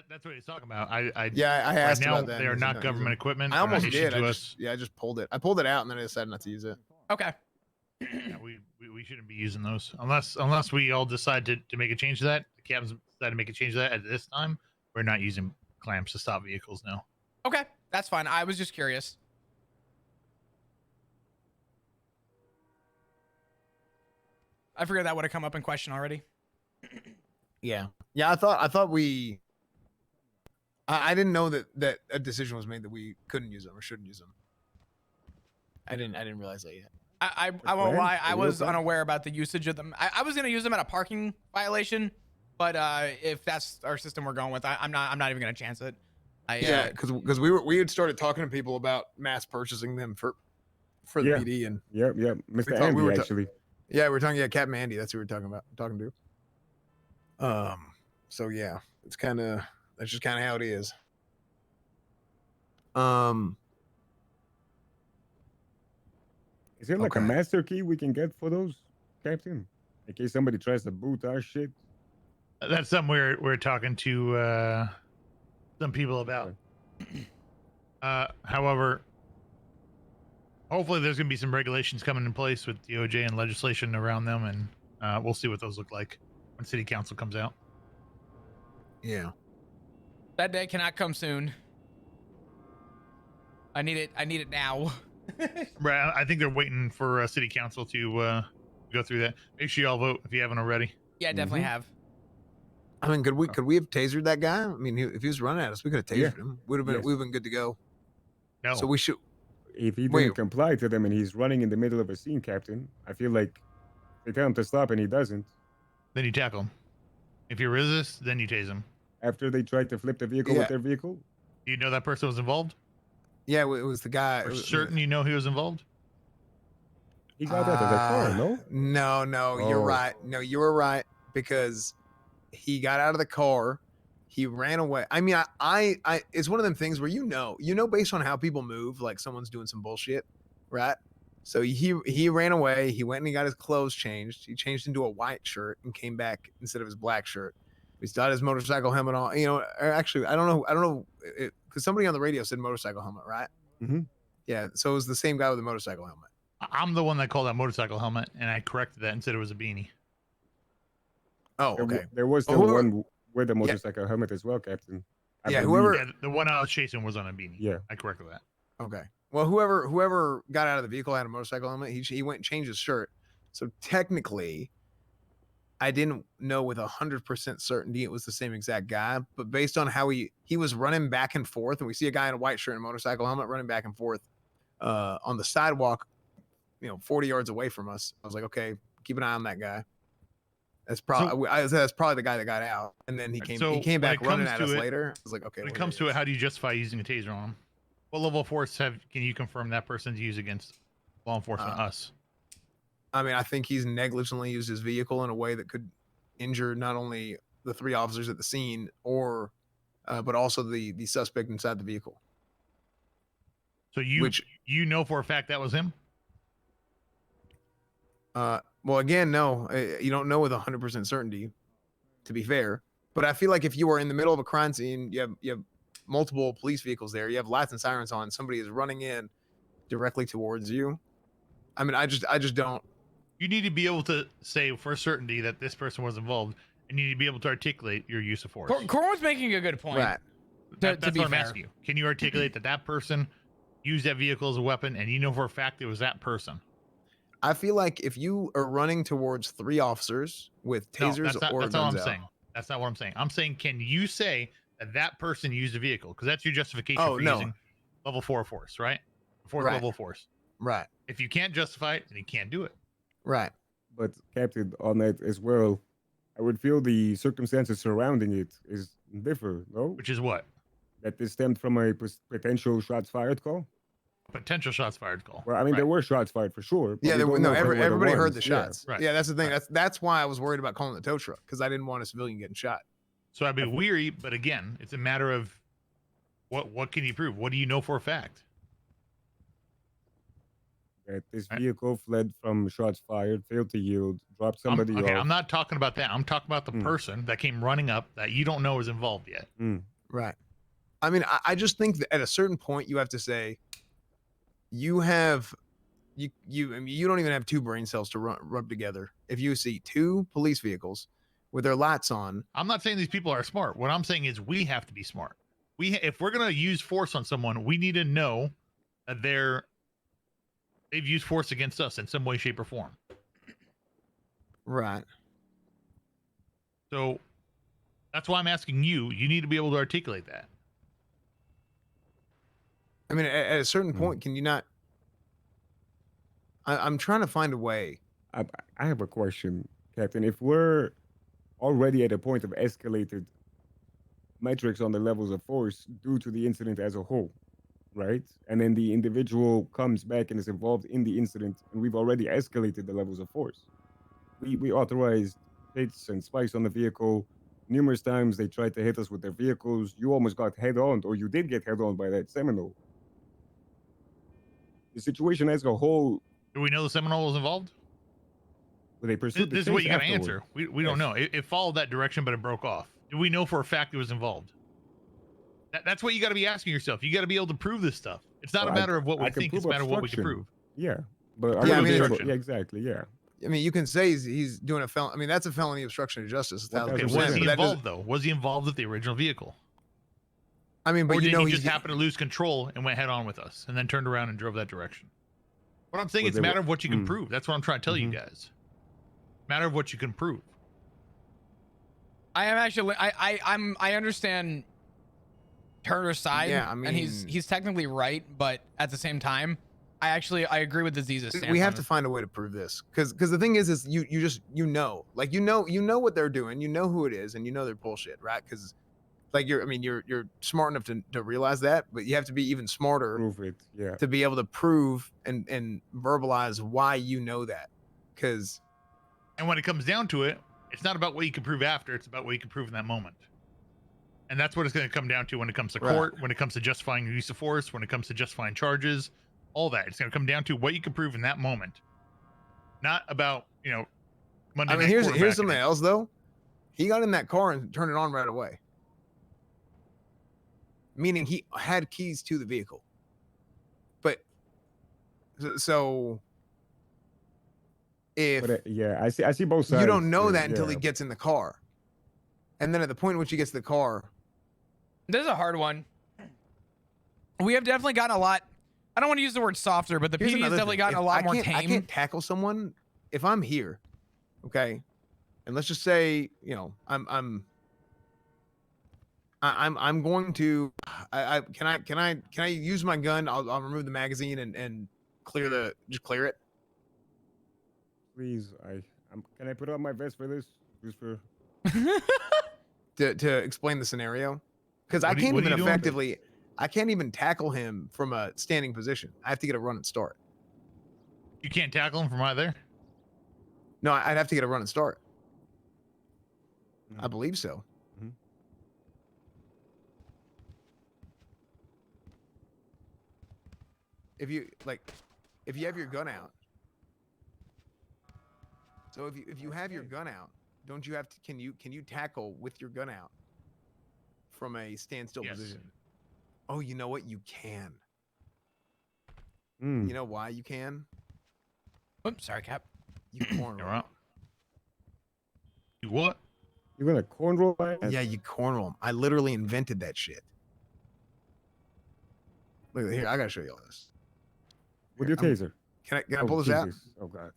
Speaker 5: That's what he's talking about. I
Speaker 9: asked
Speaker 5: right now,
Speaker 9: about that.
Speaker 5: They are not government equipment.
Speaker 9: I almost did.
Speaker 5: I
Speaker 9: just pulled it. I pulled it out and then I decided not to use it.
Speaker 2: Okay.
Speaker 5: Yeah, we shouldn't be using those unless we all decide to make a change to that. The captain's decided to make a change to that at this time. We're not using clamps to stop vehicles now.
Speaker 2: Okay, that's fine. I was just curious. I figured that would have come up in question already.
Speaker 9: Yeah. I thought we. I didn't know that a decision was made that we couldn't use them or shouldn't use them. I didn't realize that yet.
Speaker 2: I won't lie. I was unaware about the usage of them. I was gonna use them at a parking violation, but if that's our system we're going with, I'm not even gonna chance it.
Speaker 9: Because we had started talking to people about mass purchasing them for the PD and
Speaker 3: yep, Mr. Andy actually.
Speaker 9: Yeah, we're talking. Yeah, Captain Andy. That's who we're talking to. So yeah, that's just kind of how it is.
Speaker 3: Is there like a
Speaker 9: Okay.
Speaker 3: master key we can get for those, Captain? In case somebody tries to boot our shit.
Speaker 5: That's something we're talking to some people about. However, hopefully there's going to be some regulations coming in place with DOJ and legislation around them, and we'll see what those look like when City Council comes out.
Speaker 9: Yeah.
Speaker 2: That day cannot come soon. I need it now.
Speaker 5: Right, I think they're waiting for City Council to go through that. Make sure y'all vote if you haven't already.
Speaker 2: Yeah, I definitely have.
Speaker 9: I mean, could we have tasered that guy? I mean, if he was running at us, we could have tasered him. We'd have been good to go.
Speaker 5: No.
Speaker 9: So we should.
Speaker 3: If he didn't comply to them and he's running in the middle of a scene, Captain, I feel like they tell him to stop and he doesn't.
Speaker 5: Then you tackle him. If he resists, then you tase him.
Speaker 3: After they tried to flip the vehicle with their vehicle?
Speaker 5: Do you know that person was involved?
Speaker 9: Yeah, it was the guy.
Speaker 5: For certain you know he was involved?
Speaker 3: He got out of the car, no?
Speaker 9: No, you're right. No, you were right, because he got out of the car, he ran away. I mean, I it's one of them things where you know based on how people move, like someone's doing some bullshit, right? So he ran away. He went and he got his clothes changed. He changed into a white shirt and came back instead of his black shirt. He's got his motorcycle helmet on. You know, or actually, I don't know, because somebody on the radio said motorcycle helmet, right?
Speaker 3: Mm-hmm.
Speaker 9: Yeah, so it was the same guy with the motorcycle helmet.
Speaker 5: I'm the one that called that motorcycle helmet, and I corrected that and said it was a beanie.
Speaker 9: Oh, okay.
Speaker 3: There was still one with the motorcycle helmet as well, Captain.
Speaker 5: Yeah, the one I was chasing was on a beanie.
Speaker 3: Yeah,
Speaker 5: I corrected that.
Speaker 9: Okay. Well, whoever got out of the vehicle had a motorcycle helmet. He went and changed his shirt. So technically, I didn't know with 100% certainty it was the same exact guy, but based on how he was running back and forth, and we see a guy in a white shirt and a motorcycle helmet running back and forth on the sidewalk, 40 yards away from us. I was like, okay, keep an eye on that guy. That's probably that's probably the guy that got out, and then he came back running at us later. I was like, okay.
Speaker 5: When it comes to it, how do you justify using a taser on him? What level of force can you confirm that person's used against law enforcement? Us.
Speaker 9: I mean, I think he's negligently used his vehicle in a way that could injure not only the 3 officers at the scene, but also the suspect inside the vehicle.
Speaker 5: So you know for a fact that was him?
Speaker 9: Well, again, no, you don't know with 100% certainty, to be fair. But I feel like if you are in the middle of a crime scene, you have multiple police vehicles there, you have lights and sirens on, somebody is running in directly towards you. I mean, I just don't.
Speaker 5: You need to be able to say for certainty that this person was involved, and you need to be able to articulate your use of force.
Speaker 2: Corwin's making a good point.
Speaker 9: Right.
Speaker 5: That's what I'm asking you. Can you articulate that person used that vehicle as a weapon, and you know for a fact it was that person?
Speaker 9: I feel like if you are running towards 3 officers with tasers
Speaker 5: that's not
Speaker 9: or
Speaker 5: what
Speaker 9: guns
Speaker 5: I'm
Speaker 9: out,
Speaker 5: saying. That's not what I'm saying. I'm saying, can you say that person used a vehicle? Because that's your justification for using level 4 force, right? Fourth level force.
Speaker 9: Right.
Speaker 5: If you can't justify it, then you can't do it.
Speaker 9: Right.
Speaker 3: But Captain, on that as well, I would feel the circumstances surrounding it is differ, no?
Speaker 5: Which is what?
Speaker 3: That this stemmed from a potential shots fired call?
Speaker 5: Potential shots fired call.
Speaker 3: Well, I mean, there were shots fired for sure.
Speaker 9: Yeah, everybody heard the shots.
Speaker 5: Yeah, right.
Speaker 9: Yeah, that's the thing. That's why I was worried about calling the tow truck, because I didn't want a civilian getting shot.
Speaker 5: So I'd be weary, but again, it's a matter of what can you prove? What do you know for a fact?
Speaker 3: That this vehicle fled from shots fired, failed to yield, dropped somebody off.
Speaker 5: I'm not talking about that. I'm talking about the person that came running up that you don't know is involved yet.
Speaker 9: Right. I mean, I just think that at a certain point you have to say, you don't even have 2 brain cells to rub together. If you see 2 police vehicles with their lights on.
Speaker 5: I'm not saying these people are smart. What I'm saying is we have to be smart. If we're going to use force on someone, we need to know that they've used force against us in some way, shape, or form.
Speaker 9: Right.
Speaker 5: So that's why I'm asking you. You need to be able to articulate that.
Speaker 9: I mean, at a certain point, can you not? I'm trying to find a way.
Speaker 3: I have a question, Captain. If we're already at a point of escalated metrics on the levels of force due to the incident as a whole, right? And then the individual comes back and is involved in the incident, and we've already escalated the levels of force. We authorized hits and spikes on the vehicle. Numerous times they tried to hit us with their vehicles. You almost got head-on, or you did get head-on by that Seminole. The situation as a whole
Speaker 5: Do we know the Seminole was involved?
Speaker 3: Well, they pursued the
Speaker 5: This is what
Speaker 3: chase
Speaker 5: you got to
Speaker 3: afterward.
Speaker 5: answer. We don't know. It followed that direction, but it broke off. Do we know for a fact it was involved? That's what you got to be asking yourself. You got to be able to prove this stuff. It's not
Speaker 3: Well,
Speaker 5: a matter of what we
Speaker 3: I can
Speaker 5: think. It's
Speaker 3: prove
Speaker 5: a matter of what we can
Speaker 3: obstruction.
Speaker 5: prove.
Speaker 3: Yeah, but
Speaker 9: Yeah, I
Speaker 3: I
Speaker 9: mean,
Speaker 3: yeah, exactly. Yeah.
Speaker 9: I mean, you can say he's doing a felon. I mean, that's a felony obstruction of justice.
Speaker 3: Okay,
Speaker 5: Okay,
Speaker 9: 1,000%,
Speaker 5: was he
Speaker 9: but that
Speaker 5: involved though? Was he involved with the original vehicle?
Speaker 9: I mean, but
Speaker 5: Or
Speaker 9: you
Speaker 5: did
Speaker 9: know
Speaker 5: he
Speaker 9: he's
Speaker 5: just happen to lose control and went head on with us, and then turned around and drove that direction? What I'm saying
Speaker 3: Well,
Speaker 5: is a
Speaker 3: they
Speaker 5: matter
Speaker 3: were-
Speaker 5: of what you can prove. That's what I'm trying to tell you guys. Matter of what you can prove.
Speaker 2: I am actually I understand Turner's side.
Speaker 9: Yeah, I
Speaker 2: and
Speaker 9: mean-
Speaker 2: he's technically right, but at the same time, I agree with Aziz's stance.
Speaker 9: we
Speaker 2: on
Speaker 9: have to
Speaker 2: it.
Speaker 9: find a way to prove this because the thing is you just like you know what they're doing, you know who it is, and you know they're bullshit, right? Because like you're smart enough to realize that, but you have to be even smarter
Speaker 3: Prove it. Yeah.
Speaker 9: to be able to prove and verbalize why you know that. Because
Speaker 5: And when it comes down to it, it's not about what you can prove after. It's about what you can prove in that moment. And that's what it's going to come down to when it comes to court, when it comes to justifying use of force, when it comes to justifying charges, all that. It's going to come down to what you can prove in that moment, not about Monday.
Speaker 9: I mean,
Speaker 5: night
Speaker 9: here's something
Speaker 5: quarterbacking.
Speaker 9: else though. He got in that car and turned it on right away, meaning he had keys to the vehicle. But so if
Speaker 3: But yeah, I see both sides.
Speaker 9: you don't know
Speaker 3: yeah,
Speaker 9: that until he
Speaker 3: yeah.
Speaker 9: gets in the car, and then at the point in which he gets to the car,
Speaker 2: This is a hard one. We have definitely gotten a lot. I don't want to use the word softer, but the
Speaker 9: here's
Speaker 2: PD has
Speaker 9: another
Speaker 2: definitely
Speaker 9: thing.
Speaker 2: gotten
Speaker 9: If
Speaker 2: a lot
Speaker 9: I
Speaker 2: more
Speaker 9: can't- I
Speaker 2: tame.
Speaker 9: can't tackle someone if I'm here, okay, and let's just say I'm going to can I use my gun? I'll remove the magazine and clear it.
Speaker 3: Please, can I put on my vest for this? Just for
Speaker 9: to explain the scenario, because I
Speaker 5: What are you-
Speaker 9: can't
Speaker 5: what are
Speaker 9: even
Speaker 5: you doing?
Speaker 9: effectively I can't even tackle him from a standing position. I have to get a run and start.
Speaker 5: You can't tackle him from right there.
Speaker 9: No, I'd have to get a run and start. I
Speaker 3: No.
Speaker 9: believe so.
Speaker 3: Mhm.
Speaker 9: If you have your gun out. So if you have your gun out, don't you have to can you tackle with your gun out from a standstill
Speaker 5: Yes.
Speaker 9: position? Oh, you know what? You can.
Speaker 3: Mm.
Speaker 9: You know why you can?
Speaker 2: Oops, sorry, Cap.
Speaker 9: You corner.
Speaker 5: You're right. You what?
Speaker 3: You're gonna cornroll my ass?
Speaker 9: Yeah, you cornroll 'em. I literally invented that shit. Look here, I gotta show you all this.
Speaker 3: With your
Speaker 9: Here,
Speaker 3: taser.
Speaker 9: Can I
Speaker 3: Oh,
Speaker 9: pull this out?
Speaker 3: Jesus. Oh God.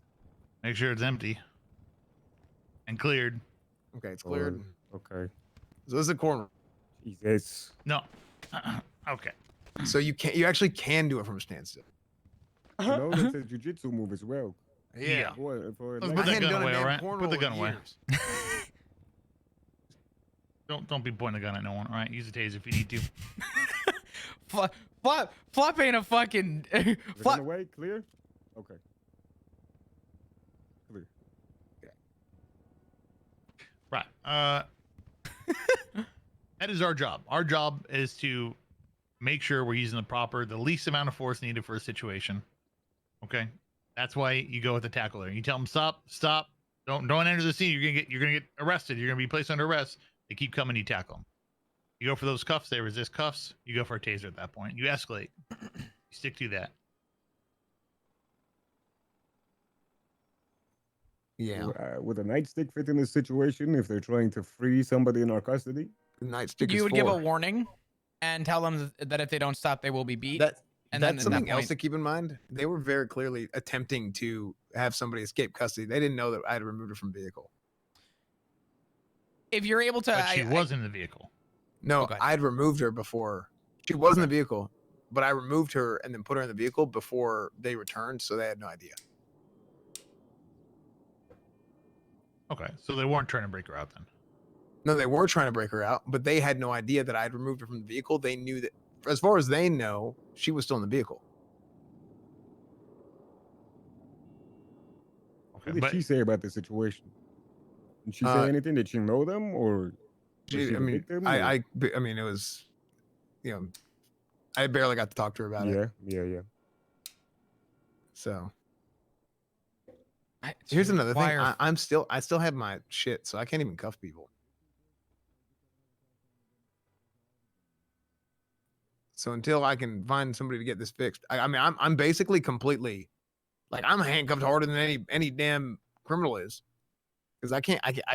Speaker 5: Make sure it's empty and cleared.
Speaker 9: Okay, it's cleared.
Speaker 3: Okay.
Speaker 9: So this is a corner.
Speaker 3: Jesus.
Speaker 5: No. Okay.
Speaker 9: So you actually can do it from a standstill.
Speaker 3: You know that's a jujitsu move as well.
Speaker 5: Yeah.
Speaker 3: For
Speaker 5: Let's
Speaker 3: like-
Speaker 5: put that
Speaker 9: hadn't
Speaker 5: gun
Speaker 9: done a
Speaker 5: away,
Speaker 9: damn
Speaker 5: all right?
Speaker 9: cornroll
Speaker 5: Put the
Speaker 9: in
Speaker 5: gun away.
Speaker 9: years.
Speaker 5: Don't be pointing the gun at no one. All right. Use a taser if you need to.
Speaker 2: Flop ain't a fucking
Speaker 3: Is it
Speaker 2: flop.
Speaker 3: on the way? Clear? Okay. Clear.
Speaker 5: Right. That is our job. Our job is to make sure we're using the least amount of force needed for a situation. Okay. That's why you go with the tackler. You tell them stop. Don't enter the scene. You're gonna get arrested. You're gonna be placed under arrest. They keep coming. You tackle them. You go for those cuffs. They resist cuffs. You go for a taser at that point. You escalate. You stick to that.
Speaker 9: Yeah.
Speaker 3: Would a nightstick fit in this situation if they're trying to free somebody in our custody?
Speaker 9: The nightstick
Speaker 2: You
Speaker 9: is
Speaker 2: would give a
Speaker 9: 4.
Speaker 2: warning and tell them that if they don't stop, they will be beat.
Speaker 9: That
Speaker 2: and then
Speaker 9: that's
Speaker 2: at that
Speaker 9: something else
Speaker 2: point-
Speaker 9: to keep in mind. They were very clearly attempting to have somebody escape custody. They didn't know that I had removed her from vehicle.
Speaker 2: If you're able to,
Speaker 5: But she was in the vehicle.
Speaker 9: No,
Speaker 2: Okay.
Speaker 9: I had removed her before. She was in the vehicle, but I removed her and then put her in the vehicle before they returned, so they had no idea.
Speaker 5: Okay. So they weren't trying to break her out then.
Speaker 9: No, they were trying to break her out, but they had no idea that I had removed her from the vehicle. They knew that, as far as they know, she was still in the vehicle.
Speaker 5: Okay.
Speaker 3: What did
Speaker 5: But
Speaker 3: she say about the situation? Did she
Speaker 9: Uh,
Speaker 3: say anything? Did she know them or? was
Speaker 9: She,
Speaker 3: she
Speaker 9: I
Speaker 3: the
Speaker 9: mean,
Speaker 3: victim, or-
Speaker 9: I mean, it was, I barely got to talk to her about it.
Speaker 3: Yeah.
Speaker 9: So, Here's another thing.
Speaker 2: Wire-
Speaker 9: I still have my shit, so I can't even cuff people. So until I can find somebody to get this fixed, I mean, I'm basically completely, like, I'm handcuffed harder than any damn criminal is, because I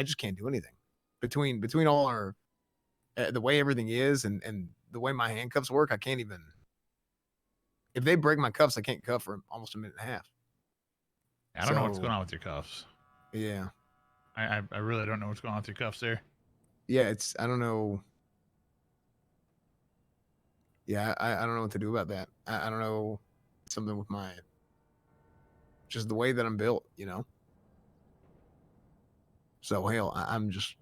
Speaker 9: just can't do anything between all our the way everything is and the way my handcuffs work. I can't even. If they break my cuffs, I can't cuff for almost a minute and a half.
Speaker 5: I don't know what's going on with your cuffs.
Speaker 9: Yeah.
Speaker 5: I really don't know what's going on with your cuffs there.
Speaker 9: Yeah, I don't know. Yeah, I don't know what to do about that. I don't know, something with just the way that I'm built, you know? So, hell, I'm just,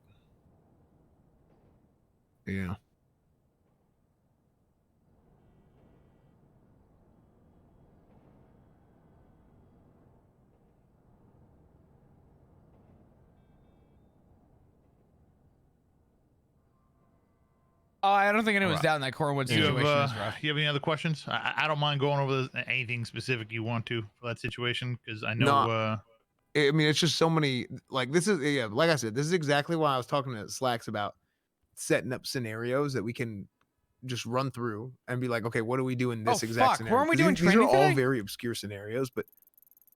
Speaker 9: yeah.
Speaker 2: Oh, I don't think anyone's
Speaker 5: Alright.
Speaker 2: down in that Cornwood
Speaker 5: Do you
Speaker 2: situation.
Speaker 5: have,
Speaker 2: is rough.
Speaker 5: you have any other questions? I don't mind going over anything specific you want to for that situation, because I know.
Speaker 9: No. I mean, it's just so many, like, this is, yeah, like I said, this is exactly why I was talking to Slacks about setting up scenarios that we can just run through and be like, okay, what do we do in this exact scenario?
Speaker 2: Weren't we
Speaker 9: 'Cause
Speaker 2: doing
Speaker 9: these are
Speaker 2: training
Speaker 9: all
Speaker 2: today?
Speaker 9: very obscure scenarios,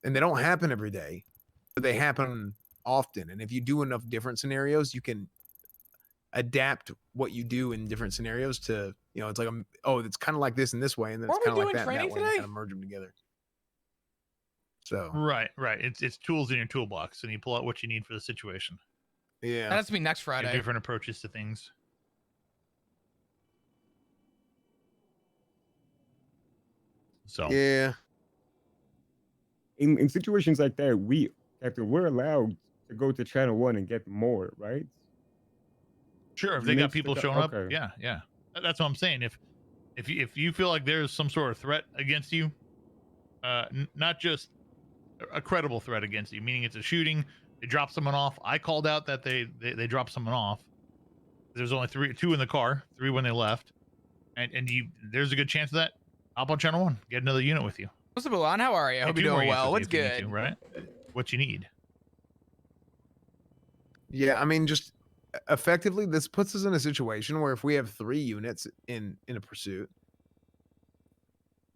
Speaker 9: and they don't happen every day, but they happen often. And if you do enough different scenarios, you can adapt what you do in different scenarios to, it's like, it's kind of like this in this way, and then it's
Speaker 2: Weren't we
Speaker 9: kind of like
Speaker 2: doing
Speaker 9: that in that
Speaker 2: training
Speaker 9: way, and
Speaker 2: today?
Speaker 9: kind of merge them together. So
Speaker 5: Right. It's tools in your toolbox, and you pull out what you need for the situation.
Speaker 9: yeah,
Speaker 2: That has to be next
Speaker 5: You have
Speaker 2: Friday.
Speaker 5: different approaches to things. So
Speaker 9: yeah.
Speaker 3: In situations like that, Captain, we're allowed to go to channel 1 and get more, right?
Speaker 5: sure, if
Speaker 3: You
Speaker 5: they got
Speaker 3: need to
Speaker 5: people
Speaker 3: go-
Speaker 5: showing up,
Speaker 3: okay.
Speaker 5: yeah. That's what I'm saying. If you feel like there's some sort of threat against you, not just a credible threat against you, meaning it's a shooting, they drop someone off. I called out that they dropped someone off. There's only two in the car, 3 when they left, and there's a good chance of that. Hop on channel 1, get another unit with you.
Speaker 2: What's up, Milan? How are you? I
Speaker 5: Get
Speaker 2: hope
Speaker 5: 2
Speaker 2: you're
Speaker 5: more
Speaker 2: doing
Speaker 5: units
Speaker 2: well.
Speaker 5: with
Speaker 2: What's
Speaker 5: you if you need
Speaker 2: good?
Speaker 5: to, right? What you need.
Speaker 9: Yeah, I mean, just effectively, this puts us in a situation where if we have 3 units in a pursuit,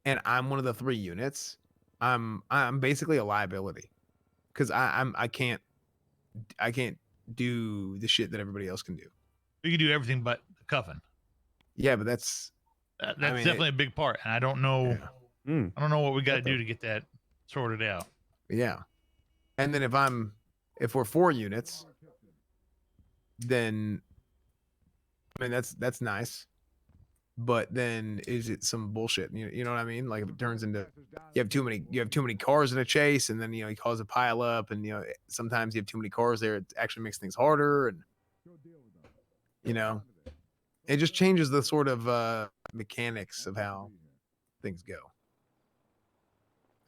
Speaker 9: and I'm one of the 3 units, I'm basically a liability, because I can't do the shit that everybody else can do.
Speaker 5: You can do everything but the cuffing.
Speaker 9: Yeah, but that's
Speaker 5: That's
Speaker 9: I mean,
Speaker 5: definitely a big part, and I don't know.
Speaker 9: yeah.
Speaker 5: I don't know what we got to do to get that sorted out.
Speaker 9: Yeah. And then if we're 4 units, then I mean that's nice. But then is it some bullshit? You know what I mean? Like if it turns into you have too many cars in a chase, and then you cause a pile up, and sometimes you have too many cars there, it actually makes things harder, and it just changes the sort of mechanics of how things go.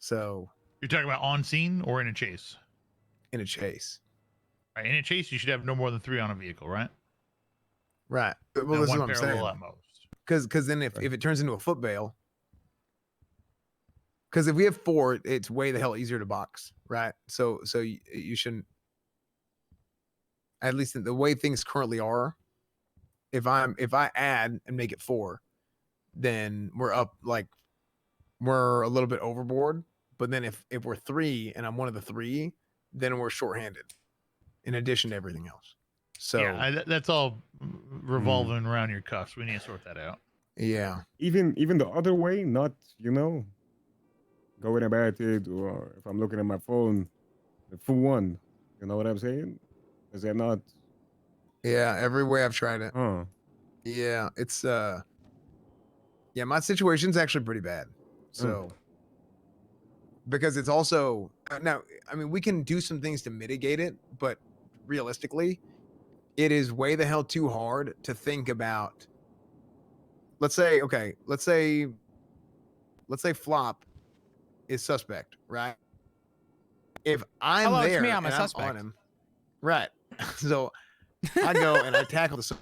Speaker 9: So
Speaker 5: You're talking about on scene or in a chase?
Speaker 9: in a chase.
Speaker 5: Right, in a chase, you should have no more than 3 on a vehicle, right?
Speaker 9: Right. Well,
Speaker 5: And
Speaker 9: this is
Speaker 5: one
Speaker 9: what I'm saying.
Speaker 5: parallel at most.
Speaker 9: Because then if it turns into a foot bail, because if we have 4, it's way the hell easier to box, right? So you shouldn't, at least in the way things currently are. If I add and make it 4, then we're up, like we're a little bit overboard. But then if we're 3 and I'm one of the 3, then we're shorthanded in addition to everything else. So
Speaker 5: yeah, that's all revolving around your cuffs. We need to sort that out.
Speaker 9: yeah.
Speaker 3: Even the other way, not going about it, or if I'm looking at my phone, the full one. You know what I'm saying? Is that not?
Speaker 9: Yeah, every way I've tried it.
Speaker 3: Huh.
Speaker 9: Yeah, it's yeah, my situation's actually pretty bad. So because it's also now, I mean, we can do some things to mitigate it, but realistically, it is way the hell too hard to think about. Let's say Flop is suspect, right? If I'm
Speaker 2: Hello,
Speaker 9: there
Speaker 2: it's me. I'm a
Speaker 9: and
Speaker 2: suspect.
Speaker 9: I'm on him, right? So I go and I tackle the.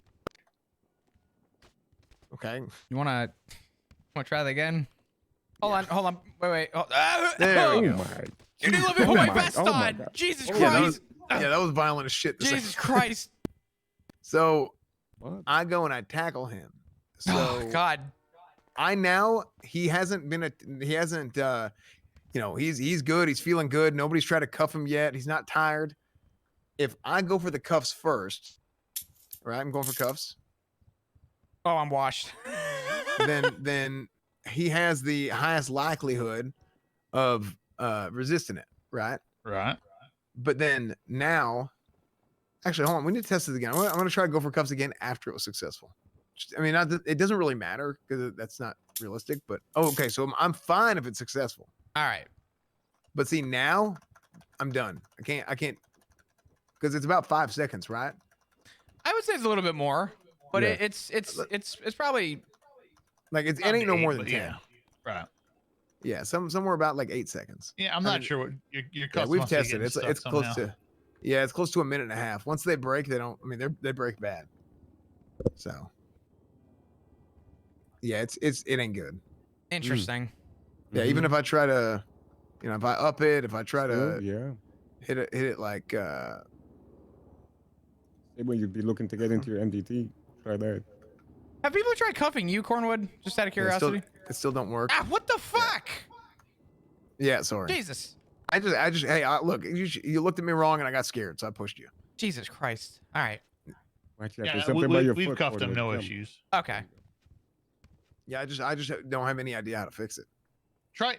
Speaker 9: Okay.
Speaker 2: You wanna try that again? Hold on. Wait.
Speaker 9: There we
Speaker 3: Oh
Speaker 9: go.
Speaker 3: my
Speaker 2: You didn't let me put my vest
Speaker 3: oh my
Speaker 2: on.
Speaker 3: God.
Speaker 2: Jesus
Speaker 3: Oh,
Speaker 2: Christ.
Speaker 9: Yeah, that was violent as shit.
Speaker 2: Jesus Christ.
Speaker 9: So
Speaker 3: What?
Speaker 9: I go and I tackle him. So
Speaker 2: Oh, God.
Speaker 9: he hasn't he's good, he's feeling good, nobody's tried to cuff him yet, he's not tired. If I go for the cuffs first, right, I'm going for cuffs,
Speaker 2: Oh, I'm washed.
Speaker 9: then he has the highest likelihood of resisting it, right?
Speaker 5: Right.
Speaker 9: But then now, actually, hold on, we need to test this again. I'm gonna try to go for cuffs again after it was successful. I mean, it doesn't really matter because that's not realistic, but okay, so I'm fine if it's successful.
Speaker 2: All right.
Speaker 9: But see, now I'm done. I can't, because it's about 5 seconds, right?
Speaker 2: I would say it's a little bit more, but
Speaker 3: Yeah.
Speaker 2: it's probably
Speaker 9: Like it ain't no more than 10.
Speaker 5: Yeah. Right.
Speaker 9: Yeah, somewhere about like 8 seconds.
Speaker 5: Yeah, I'm
Speaker 9: I
Speaker 5: not
Speaker 9: mean,
Speaker 5: sure what your
Speaker 9: Yeah,
Speaker 5: cuffs
Speaker 9: we've
Speaker 5: must be
Speaker 9: tested.
Speaker 5: getting
Speaker 9: It's
Speaker 5: stuck
Speaker 9: close
Speaker 5: somehow.
Speaker 9: to, yeah, it's close to a minute and a half. Once they break, they don't. I mean, they break bad. So yeah, it ain't good.
Speaker 2: interesting.
Speaker 9: Yeah, even if I try to, if I up it, if I try to
Speaker 3: yeah.
Speaker 9: hit it like
Speaker 3: Maybe when you'd be looking to get into your MDT, try that.
Speaker 2: Have people tried cuffing you, Cornwood? Just out of curiosity.
Speaker 9: it still don't work.
Speaker 2: Ah, what the fuck?
Speaker 9: Yeah, sorry.
Speaker 2: Jesus.
Speaker 9: I just hey, look, you looked at me wrong and I got scared, so I pushed you.
Speaker 2: Jesus Christ. All right.
Speaker 3: Actually,
Speaker 5: Yeah,
Speaker 3: there's something by your
Speaker 5: we've
Speaker 3: foot,
Speaker 5: cuffed him,
Speaker 3: Cornwood.
Speaker 5: no
Speaker 3: Come.
Speaker 5: issues.
Speaker 2: Okay.
Speaker 9: Yeah, I just don't have any idea how to fix it.
Speaker 5: Try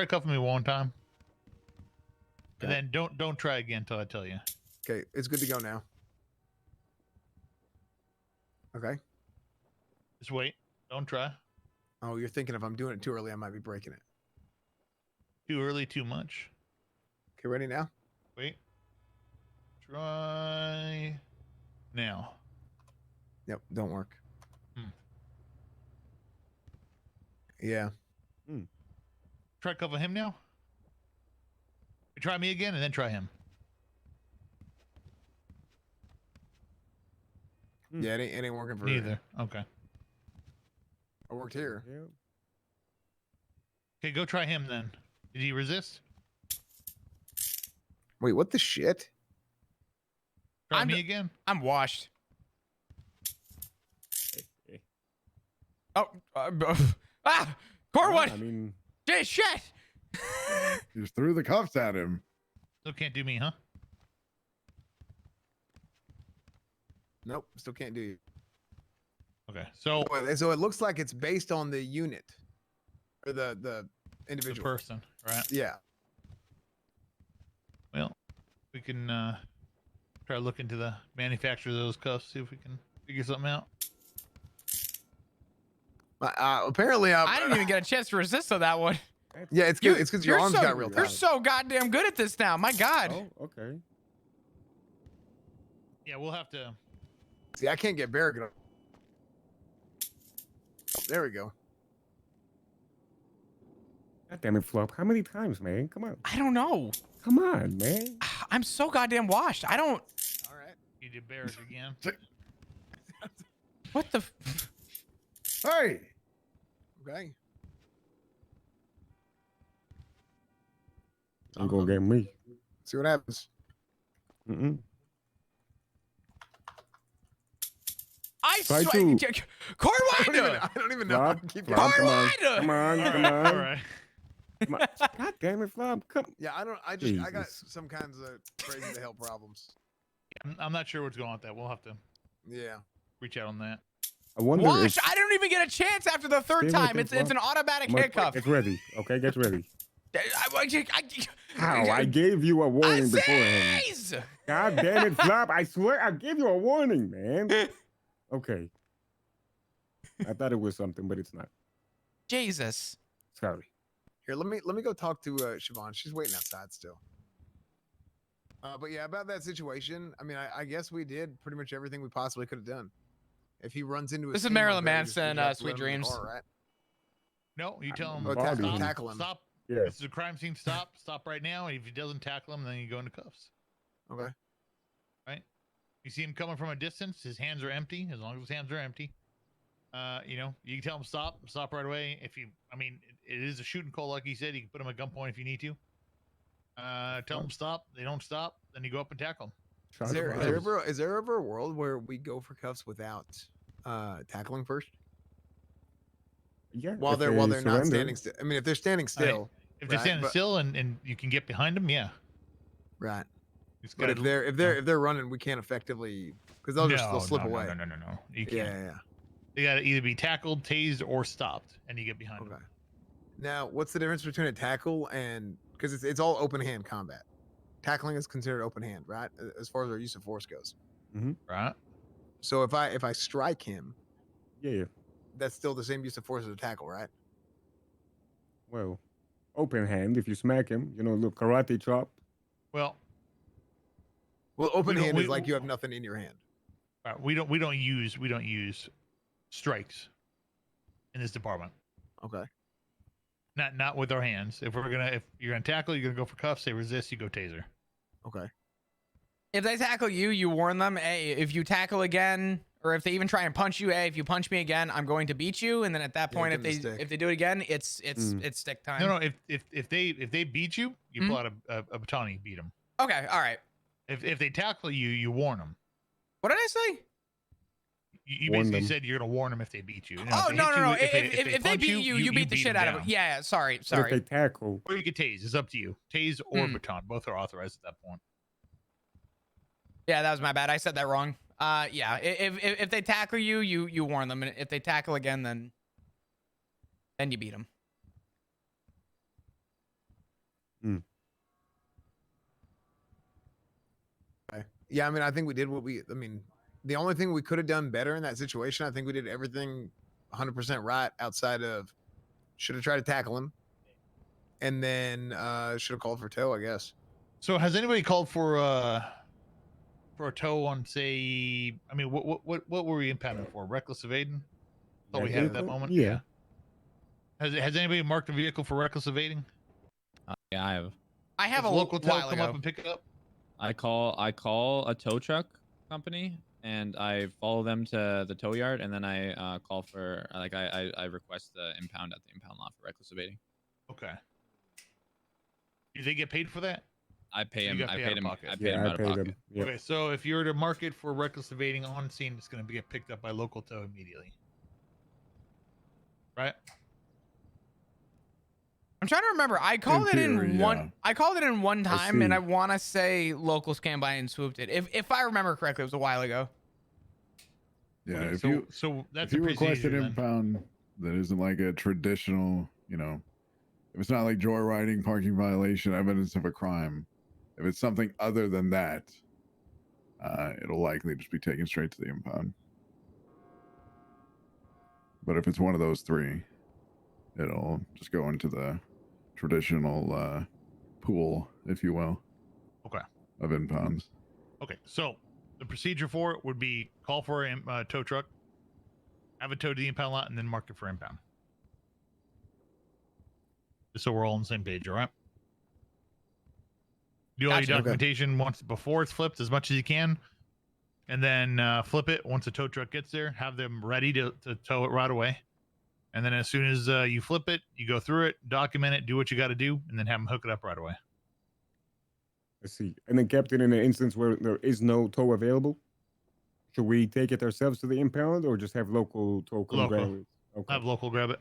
Speaker 5: cuffing me one time. And
Speaker 9: Okay.
Speaker 5: then don't try again until I tell you.
Speaker 9: Okay, it's good to go now. Okay.
Speaker 5: Just wait. Don't try.
Speaker 9: Oh, you're thinking if I'm doing it too early, I might be breaking it.
Speaker 5: Too early, too much.
Speaker 9: Okay, ready now?
Speaker 5: Wait. Try now.
Speaker 9: Yep, don't work.
Speaker 5: Hmm.
Speaker 9: Yeah.
Speaker 5: Try cuffing him now. Try me again and then try him.
Speaker 9: Yeah, it ain't working for
Speaker 5: Neither. Okay.
Speaker 9: I worked here.
Speaker 3: Yeah.
Speaker 5: Okay, go try him then. Did he resist?
Speaker 9: Wait, what the shit?
Speaker 5: Try me again.
Speaker 2: I'm washed. Oh. Cornwood.
Speaker 3: I mean,
Speaker 2: Shit.
Speaker 11: You just threw the cuffs at him.
Speaker 5: Still can't do me, huh?
Speaker 9: Nope, still can't do you.
Speaker 5: Okay. So
Speaker 9: So it looks like it's based on the unit or the
Speaker 5: the
Speaker 9: individual
Speaker 5: person, right?
Speaker 9: Yeah.
Speaker 5: Well, we can try to look into the manufacturer of those cuffs, see if we can figure something out.
Speaker 9: Apparently,
Speaker 2: I didn't even get a chance to resist on that one.
Speaker 9: Yeah, it's good. It's because your arms got real
Speaker 2: You're
Speaker 9: tight.
Speaker 2: so goddamn good at this now. My God.
Speaker 3: oh, okay.
Speaker 5: Yeah, we'll have to.
Speaker 9: See, I can't get Barrett. There we go.
Speaker 3: God damn it, Flop. How many times, man? Come on.
Speaker 2: I don't know.
Speaker 3: Come on, man.
Speaker 2: I'm so goddamn washed. I don't.
Speaker 9: All right.
Speaker 5: You did Barrett again.
Speaker 2: What the?
Speaker 11: Hey,
Speaker 9: Okay.
Speaker 3: I'm gonna get me.
Speaker 9: See what happens.
Speaker 3: Mm-mm.
Speaker 2: I
Speaker 3: Try
Speaker 2: swear.
Speaker 3: to.
Speaker 2: Cornwood.
Speaker 9: I don't even know.
Speaker 3: Flop,
Speaker 9: I keep
Speaker 3: Flop, come on.
Speaker 2: Cornwood!
Speaker 3: Come on, come
Speaker 5: All
Speaker 3: on.
Speaker 5: right.
Speaker 3: Come on. God damn it, Flop. Come.
Speaker 9: Yeah, I got
Speaker 3: Jesus.
Speaker 9: some kinds of crazy to hell problems.
Speaker 5: I'm not sure what's going on with that. We'll have to
Speaker 9: Yeah.
Speaker 5: reach out on that.
Speaker 3: I wonder
Speaker 2: Wash.
Speaker 3: if...
Speaker 2: I don't even get a chance after the third
Speaker 3: Stay with
Speaker 2: time.
Speaker 3: it,
Speaker 2: It's
Speaker 3: Flop.
Speaker 2: an automatic
Speaker 3: I'm gonna-
Speaker 2: handcuff.
Speaker 3: Get ready. Okay, get ready.
Speaker 2: I
Speaker 3: How? I gave you a warning beforehand.
Speaker 2: Aziz!
Speaker 3: God damn it, Flop. I swear I gave you a warning, man. Okay. I thought it was something, but it's not.
Speaker 2: Jesus.
Speaker 3: Sorry.
Speaker 9: Here, let me go talk to Siobhan. She's waiting outside still. But yeah, about that situation, I mean, I guess we did pretty much everything we possibly could have done. If he runs into a
Speaker 2: This is
Speaker 9: scene
Speaker 2: Marilyn
Speaker 9: like that, we just
Speaker 2: Manson,
Speaker 9: have to
Speaker 2: Sweet
Speaker 9: let him in the
Speaker 2: Dreams.
Speaker 9: car, right?
Speaker 5: No, you tell him
Speaker 9: Or
Speaker 3: Body
Speaker 5: stop.
Speaker 3: him.
Speaker 9: tackle him.
Speaker 5: Stop.
Speaker 3: Yeah.
Speaker 5: This is a crime scene. Stop right now. And if he doesn't tackle him, then you go into cuffs.
Speaker 9: Okay.
Speaker 5: Right? You see him coming from a distance. His hands are empty. As long as his hands are empty, you can tell him stop right away. If you, I mean, it is a shooting call, like he said. You can put him at gunpoint if you need to. Tell them stop. They don't stop. Then you go up and tackle them.
Speaker 3: Shots
Speaker 9: Is
Speaker 3: fired.
Speaker 9: there ever a world where we go for cuffs without tackling first?
Speaker 3: Yeah.
Speaker 9: While
Speaker 3: if
Speaker 9: they're
Speaker 3: they
Speaker 9: not
Speaker 3: surrender.
Speaker 9: standing still. I mean, if they're standing still,
Speaker 5: If they're standing
Speaker 9: but-
Speaker 5: still and you can get behind them, yeah.
Speaker 9: right.
Speaker 5: It's
Speaker 9: But
Speaker 5: gotta-
Speaker 9: if they're running, we can't effectively because they'll slip away.
Speaker 5: No. You
Speaker 9: Yeah,
Speaker 5: can't.
Speaker 9: yeah, yeah.
Speaker 5: They gotta either be tackled, tased, or stopped, and you get behind
Speaker 9: Okay.
Speaker 5: them.
Speaker 9: Now, what's the difference between a tackle and because it's all open hand combat? Tackling is considered open hand, right? As far as our use of force goes.
Speaker 5: Right?
Speaker 9: So if I strike him,
Speaker 3: Yeah.
Speaker 9: that's still the same use of force as a tackle, right?
Speaker 3: Well, open hand. If you smack him, look, karate chop.
Speaker 5: Well,
Speaker 9: open hand is
Speaker 5: we-
Speaker 9: like you have nothing in your hand.
Speaker 5: right, we don't use strikes in this department.
Speaker 9: Okay.
Speaker 5: Not with our hands. If you're gonna tackle, you're gonna go for cuffs. They resist, you go taser.
Speaker 9: Okay.
Speaker 2: If they tackle you, you warn them, hey, if you tackle again, or if they even try and punch you, hey, if you punch me again, I'm going to beat you. And then at that
Speaker 9: Yeah,
Speaker 2: point,
Speaker 9: give 'em the stick.
Speaker 2: if they do it again, it's stick time.
Speaker 5: No. If they beat you, you pull out a baton, you beat them.
Speaker 2: Okay, all right.
Speaker 5: If they tackle you, you warn them.
Speaker 2: What did I say?
Speaker 5: You
Speaker 3: Warn
Speaker 5: basically
Speaker 3: them.
Speaker 5: said you're gonna warn them if they beat you.
Speaker 2: Oh, no.
Speaker 5: If
Speaker 2: If they
Speaker 5: punch
Speaker 2: beat you beat the
Speaker 5: beat
Speaker 2: shit
Speaker 5: them
Speaker 2: out of
Speaker 5: down.
Speaker 2: it. Yeah, sorry.
Speaker 3: But if they tackle,
Speaker 5: Or you could tase. It's up to you. Tase or baton. Both are authorized at that point.
Speaker 2: Yeah, that was my bad. I said that wrong. Yeah. If they tackle you, you warn them, and if they tackle again, then you beat them.
Speaker 9: Okay. Yeah, I mean, I think we did the only thing we could have done better in that situation, I think we did everything 100% right outside of should have tried to tackle him and then should have called for tow, I guess.
Speaker 5: So has anybody called for a tow on, say, I mean, what were we impounding for? Reckless evading? That's all we had at that
Speaker 3: vehicle?
Speaker 5: moment.
Speaker 3: Yeah.
Speaker 5: Has anybody marked a vehicle for reckless evading?
Speaker 12: Yeah, I have.
Speaker 2: I have
Speaker 5: Does
Speaker 2: a
Speaker 5: local tow
Speaker 2: while
Speaker 5: come
Speaker 2: ago.
Speaker 5: up and pick it up?
Speaker 12: I call a tow truck company and I follow them to the tow yard, and then I call for I request the impound at the impound lot for reckless evading.
Speaker 5: Okay. Do they get paid for that?
Speaker 12: I pay
Speaker 5: You
Speaker 12: him.
Speaker 5: got
Speaker 12: I
Speaker 5: paid
Speaker 12: paid
Speaker 5: out of
Speaker 12: him.
Speaker 5: pocket.
Speaker 12: I paid him out of pocket.
Speaker 3: Yep.
Speaker 5: Okay, so if you were to mark it for reckless evading on scene, it's going to get picked up by local tow immediately. Right?
Speaker 2: I'm trying to remember. I called it in
Speaker 11: theory,
Speaker 2: one.
Speaker 11: yeah.
Speaker 2: I called it in one time, and
Speaker 3: see.
Speaker 2: I want to say locals came by and swooped it. If I remember correctly, it was a while ago.
Speaker 11: Yeah,
Speaker 5: Okay,
Speaker 11: if
Speaker 5: so that's
Speaker 11: if you
Speaker 5: a
Speaker 11: request an
Speaker 5: procedure then.
Speaker 11: impound that isn't like a traditional, if it's not like joyriding, parking violation, evidence of a crime, if it's something other than that, it'll likely just be taken straight to the impound. But if it's one of those three, it'll just go into the traditional pool, if you will,
Speaker 5: Okay.
Speaker 11: of impounds.
Speaker 5: Okay, so the procedure for it would be call for a tow truck, have it towed to the impound lot, and then mark it for impound. Just so we're all on the same page, all right? Do all your
Speaker 2: Gotcha. Okay.
Speaker 5: documentation once before it's flipped as much as you can, and then flip it once the tow truck gets there. Have them ready to tow it right away. And then as soon as you flip it, you go through it, document it, do what you got to do, and then have them hook it up right away.
Speaker 3: I see. And then, Captain, in an instance where there is no tow available, should we take it ourselves to the impound or just have local tow come
Speaker 5: Local.
Speaker 3: grab it? Okay.
Speaker 5: Have local grab it.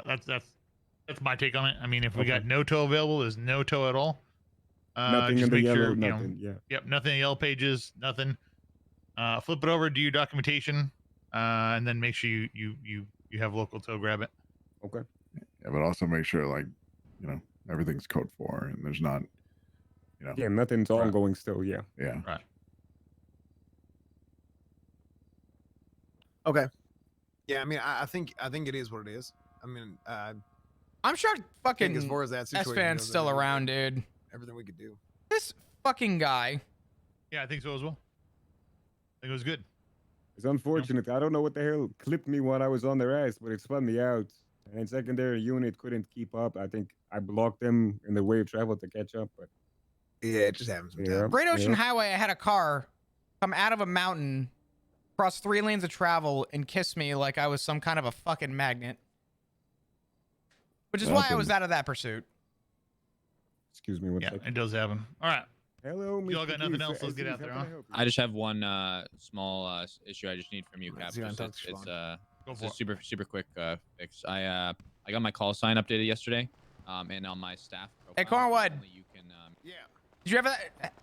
Speaker 5: That's my take on it. I mean, if we
Speaker 3: Okay.
Speaker 5: got no tow available, there's no tow at all.
Speaker 3: Nothing
Speaker 5: just
Speaker 3: in the
Speaker 5: make
Speaker 3: yellow,
Speaker 5: sure,
Speaker 3: nothing. Yeah.
Speaker 5: Yep, nothing in yellow pages, nothing. Flip it over, do your documentation, and then make sure you have local tow grab it.
Speaker 3: Okay.
Speaker 11: Yeah, but also make sure, like, everything's code 4 and there's not,
Speaker 3: Yeah, nothing's
Speaker 5: Right.
Speaker 3: ongoing still. Yeah.
Speaker 11: yeah.
Speaker 5: Right.
Speaker 9: Okay. Yeah, I mean, I think it is what it is. I mean, I
Speaker 2: I'm sure
Speaker 9: think
Speaker 2: fucking
Speaker 9: as far as that situation
Speaker 2: S-Fan's
Speaker 9: goes,
Speaker 2: still
Speaker 9: everything-
Speaker 2: around, dude.
Speaker 9: Everything we could do.
Speaker 2: This fucking guy.
Speaker 5: Yeah, I think so as well. I think it was good.
Speaker 3: It's unfortunate. I don't know what the hell clipped me while I was on their ass, but it spun me out. And secondary unit couldn't keep up. I think I blocked them in the way of travel to catch up. But
Speaker 9: Yeah, it just happens sometimes.
Speaker 3: yeah,
Speaker 2: Great Ocean
Speaker 3: yeah.
Speaker 2: Highway, I had a car come out of a mountain, cross 3 lanes of travel, and kiss me like I was some kind of a fucking magnet. Which is why I was
Speaker 11: Awesome.
Speaker 2: out of that pursuit.
Speaker 3: Excuse me one
Speaker 5: Yeah,
Speaker 3: second.
Speaker 5: it does happen. All right.
Speaker 3: Hello,
Speaker 5: You all
Speaker 3: Mr.
Speaker 5: got nothing
Speaker 3: Juice.
Speaker 5: else? Let's get
Speaker 3: Aziz,
Speaker 5: out there,
Speaker 3: how can
Speaker 5: huh?
Speaker 3: I help you?
Speaker 12: I just have one small issue I just need from you, Cap.
Speaker 9: See, I
Speaker 12: Just,
Speaker 9: talked to
Speaker 12: it's
Speaker 9: Siobhan.
Speaker 5: Go
Speaker 12: it's
Speaker 5: for
Speaker 12: a
Speaker 5: it.
Speaker 12: super quick fix. I got my call sign updated yesterday, and on my staff
Speaker 2: Hey,
Speaker 12: profile,
Speaker 2: Cornwood.
Speaker 12: only you can
Speaker 9: Yeah.
Speaker 2: Did you ever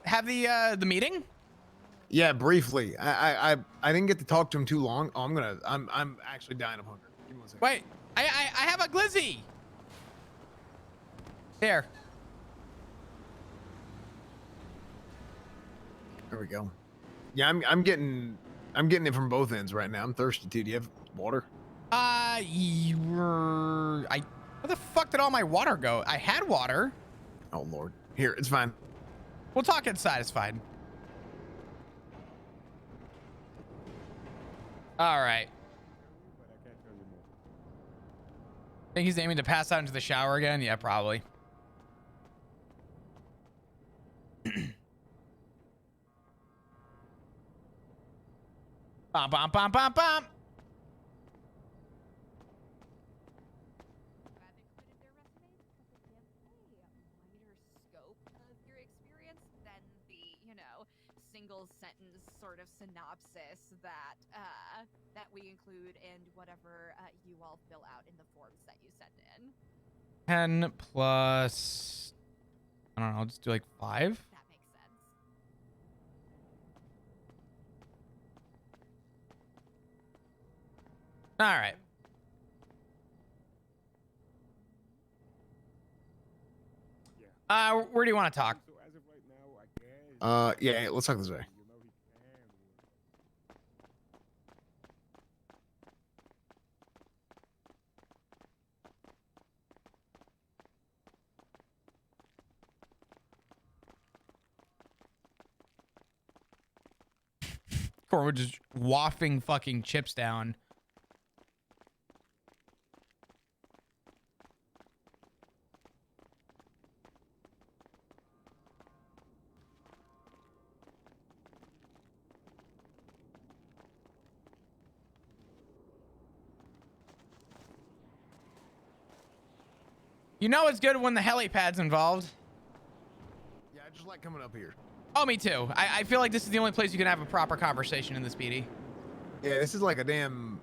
Speaker 2: have the meeting?
Speaker 9: Yeah, briefly. I didn't get to talk to him too long. Oh, I'm actually dying of hunger. Give me one second.
Speaker 2: Wait, I have a glizzy. Here.
Speaker 9: There we go. Yeah, I'm getting it from both ends right now. I'm thirsty too. Do you have water?
Speaker 2: Where the fuck did all my water go? I had water.
Speaker 9: Oh Lord. Here, it's fine.
Speaker 2: We'll talk inside. It's fine. All right.
Speaker 3: But I can't tell you more.
Speaker 2: Think he's aiming to pass out into the shower again? Yeah, probably. Bom, bom, bom, bom, bom.
Speaker 13: Single sentence sort of synopsis that that we include in whatever you all fill out in the forms that you send in.
Speaker 2: 10 plus, I don't know, I'll just do like 5.
Speaker 13: That makes sense.
Speaker 2: All right. Where do you want to talk?
Speaker 3: So as of right now, I guess.
Speaker 9: Yeah, let's talk this way.
Speaker 3: You know he can work.
Speaker 2: Corwin just wafting fucking chips down. You know it's good when the helipad's involved.
Speaker 9: Yeah, I just like coming up here.
Speaker 2: Oh, me too. I feel like this is the only place you can have a proper conversation in this BD.
Speaker 9: Yeah, this is like a damn,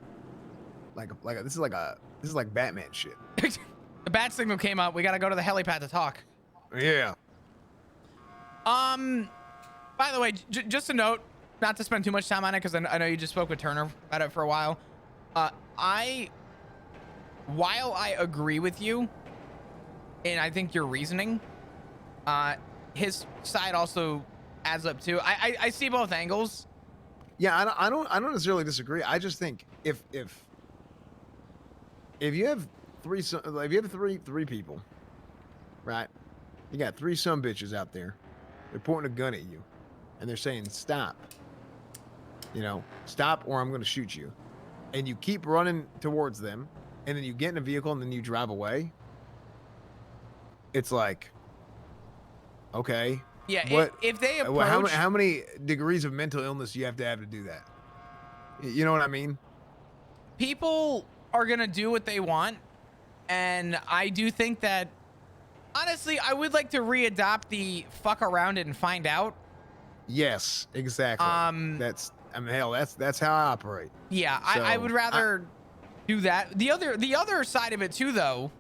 Speaker 9: this is like Batman shit.
Speaker 2: The bat signal came up. We gotta go to the helipad to talk.
Speaker 9: Yeah.
Speaker 2: By the way, just a note, not to spend too much time on it, because I know you just spoke with Turner about it for a while. While I agree with you, and I think your reasoning, his side also adds up too. I see both angles.
Speaker 9: Yeah, I don't necessarily disagree. I just think if you have three people, right? You got 3 sumbitches out there. They're pointing a gun at you, and they're saying stop. You know, stop or I'm going to shoot you. And you keep running towards them, and then you get in a vehicle and then you drive away. It's like, okay.
Speaker 2: Yeah, if they approach...
Speaker 9: How many degrees of mental illness do you have to do that? You know what I mean?
Speaker 2: People are going to do what they want. And I do think that, honestly, I would like to readopt the fuck around it and find out.
Speaker 9: Yes, exactly. That's how I operate.
Speaker 2: Yeah,
Speaker 9: So,
Speaker 2: I would rather do that. The other side of it too, though,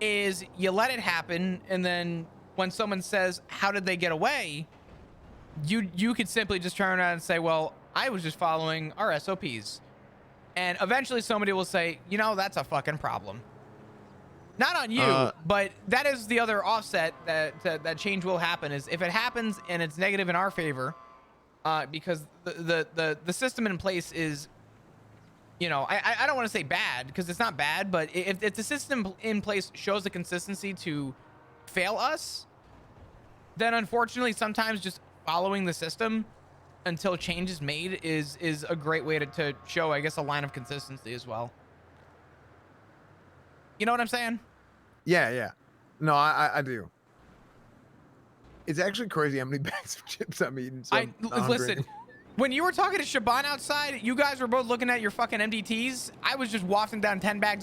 Speaker 2: is you let it happen, and then when someone says, how did they get away? You could simply just turn around and say, well, I was just following our SOPs. And eventually somebody will say, you know, that's a fucking problem. Not on you, but that is the other offset that change will happen, is if it happens and it's negative in our favor, because the system in place is, you know, I don't want to say bad, because it's not bad, but if the system in place shows the consistency to fail us, then unfortunately sometimes just following the system until change is made is a great way to show, I guess, a line of consistency as well. You know what I'm saying?
Speaker 9: Yeah. No, I do. It's actually crazy how many bags of chips I'm eating. So
Speaker 2: Listen, when you were talking to Shaban outside, you guys were both looking at your fucking MDTs. I was just wafting down 10 bags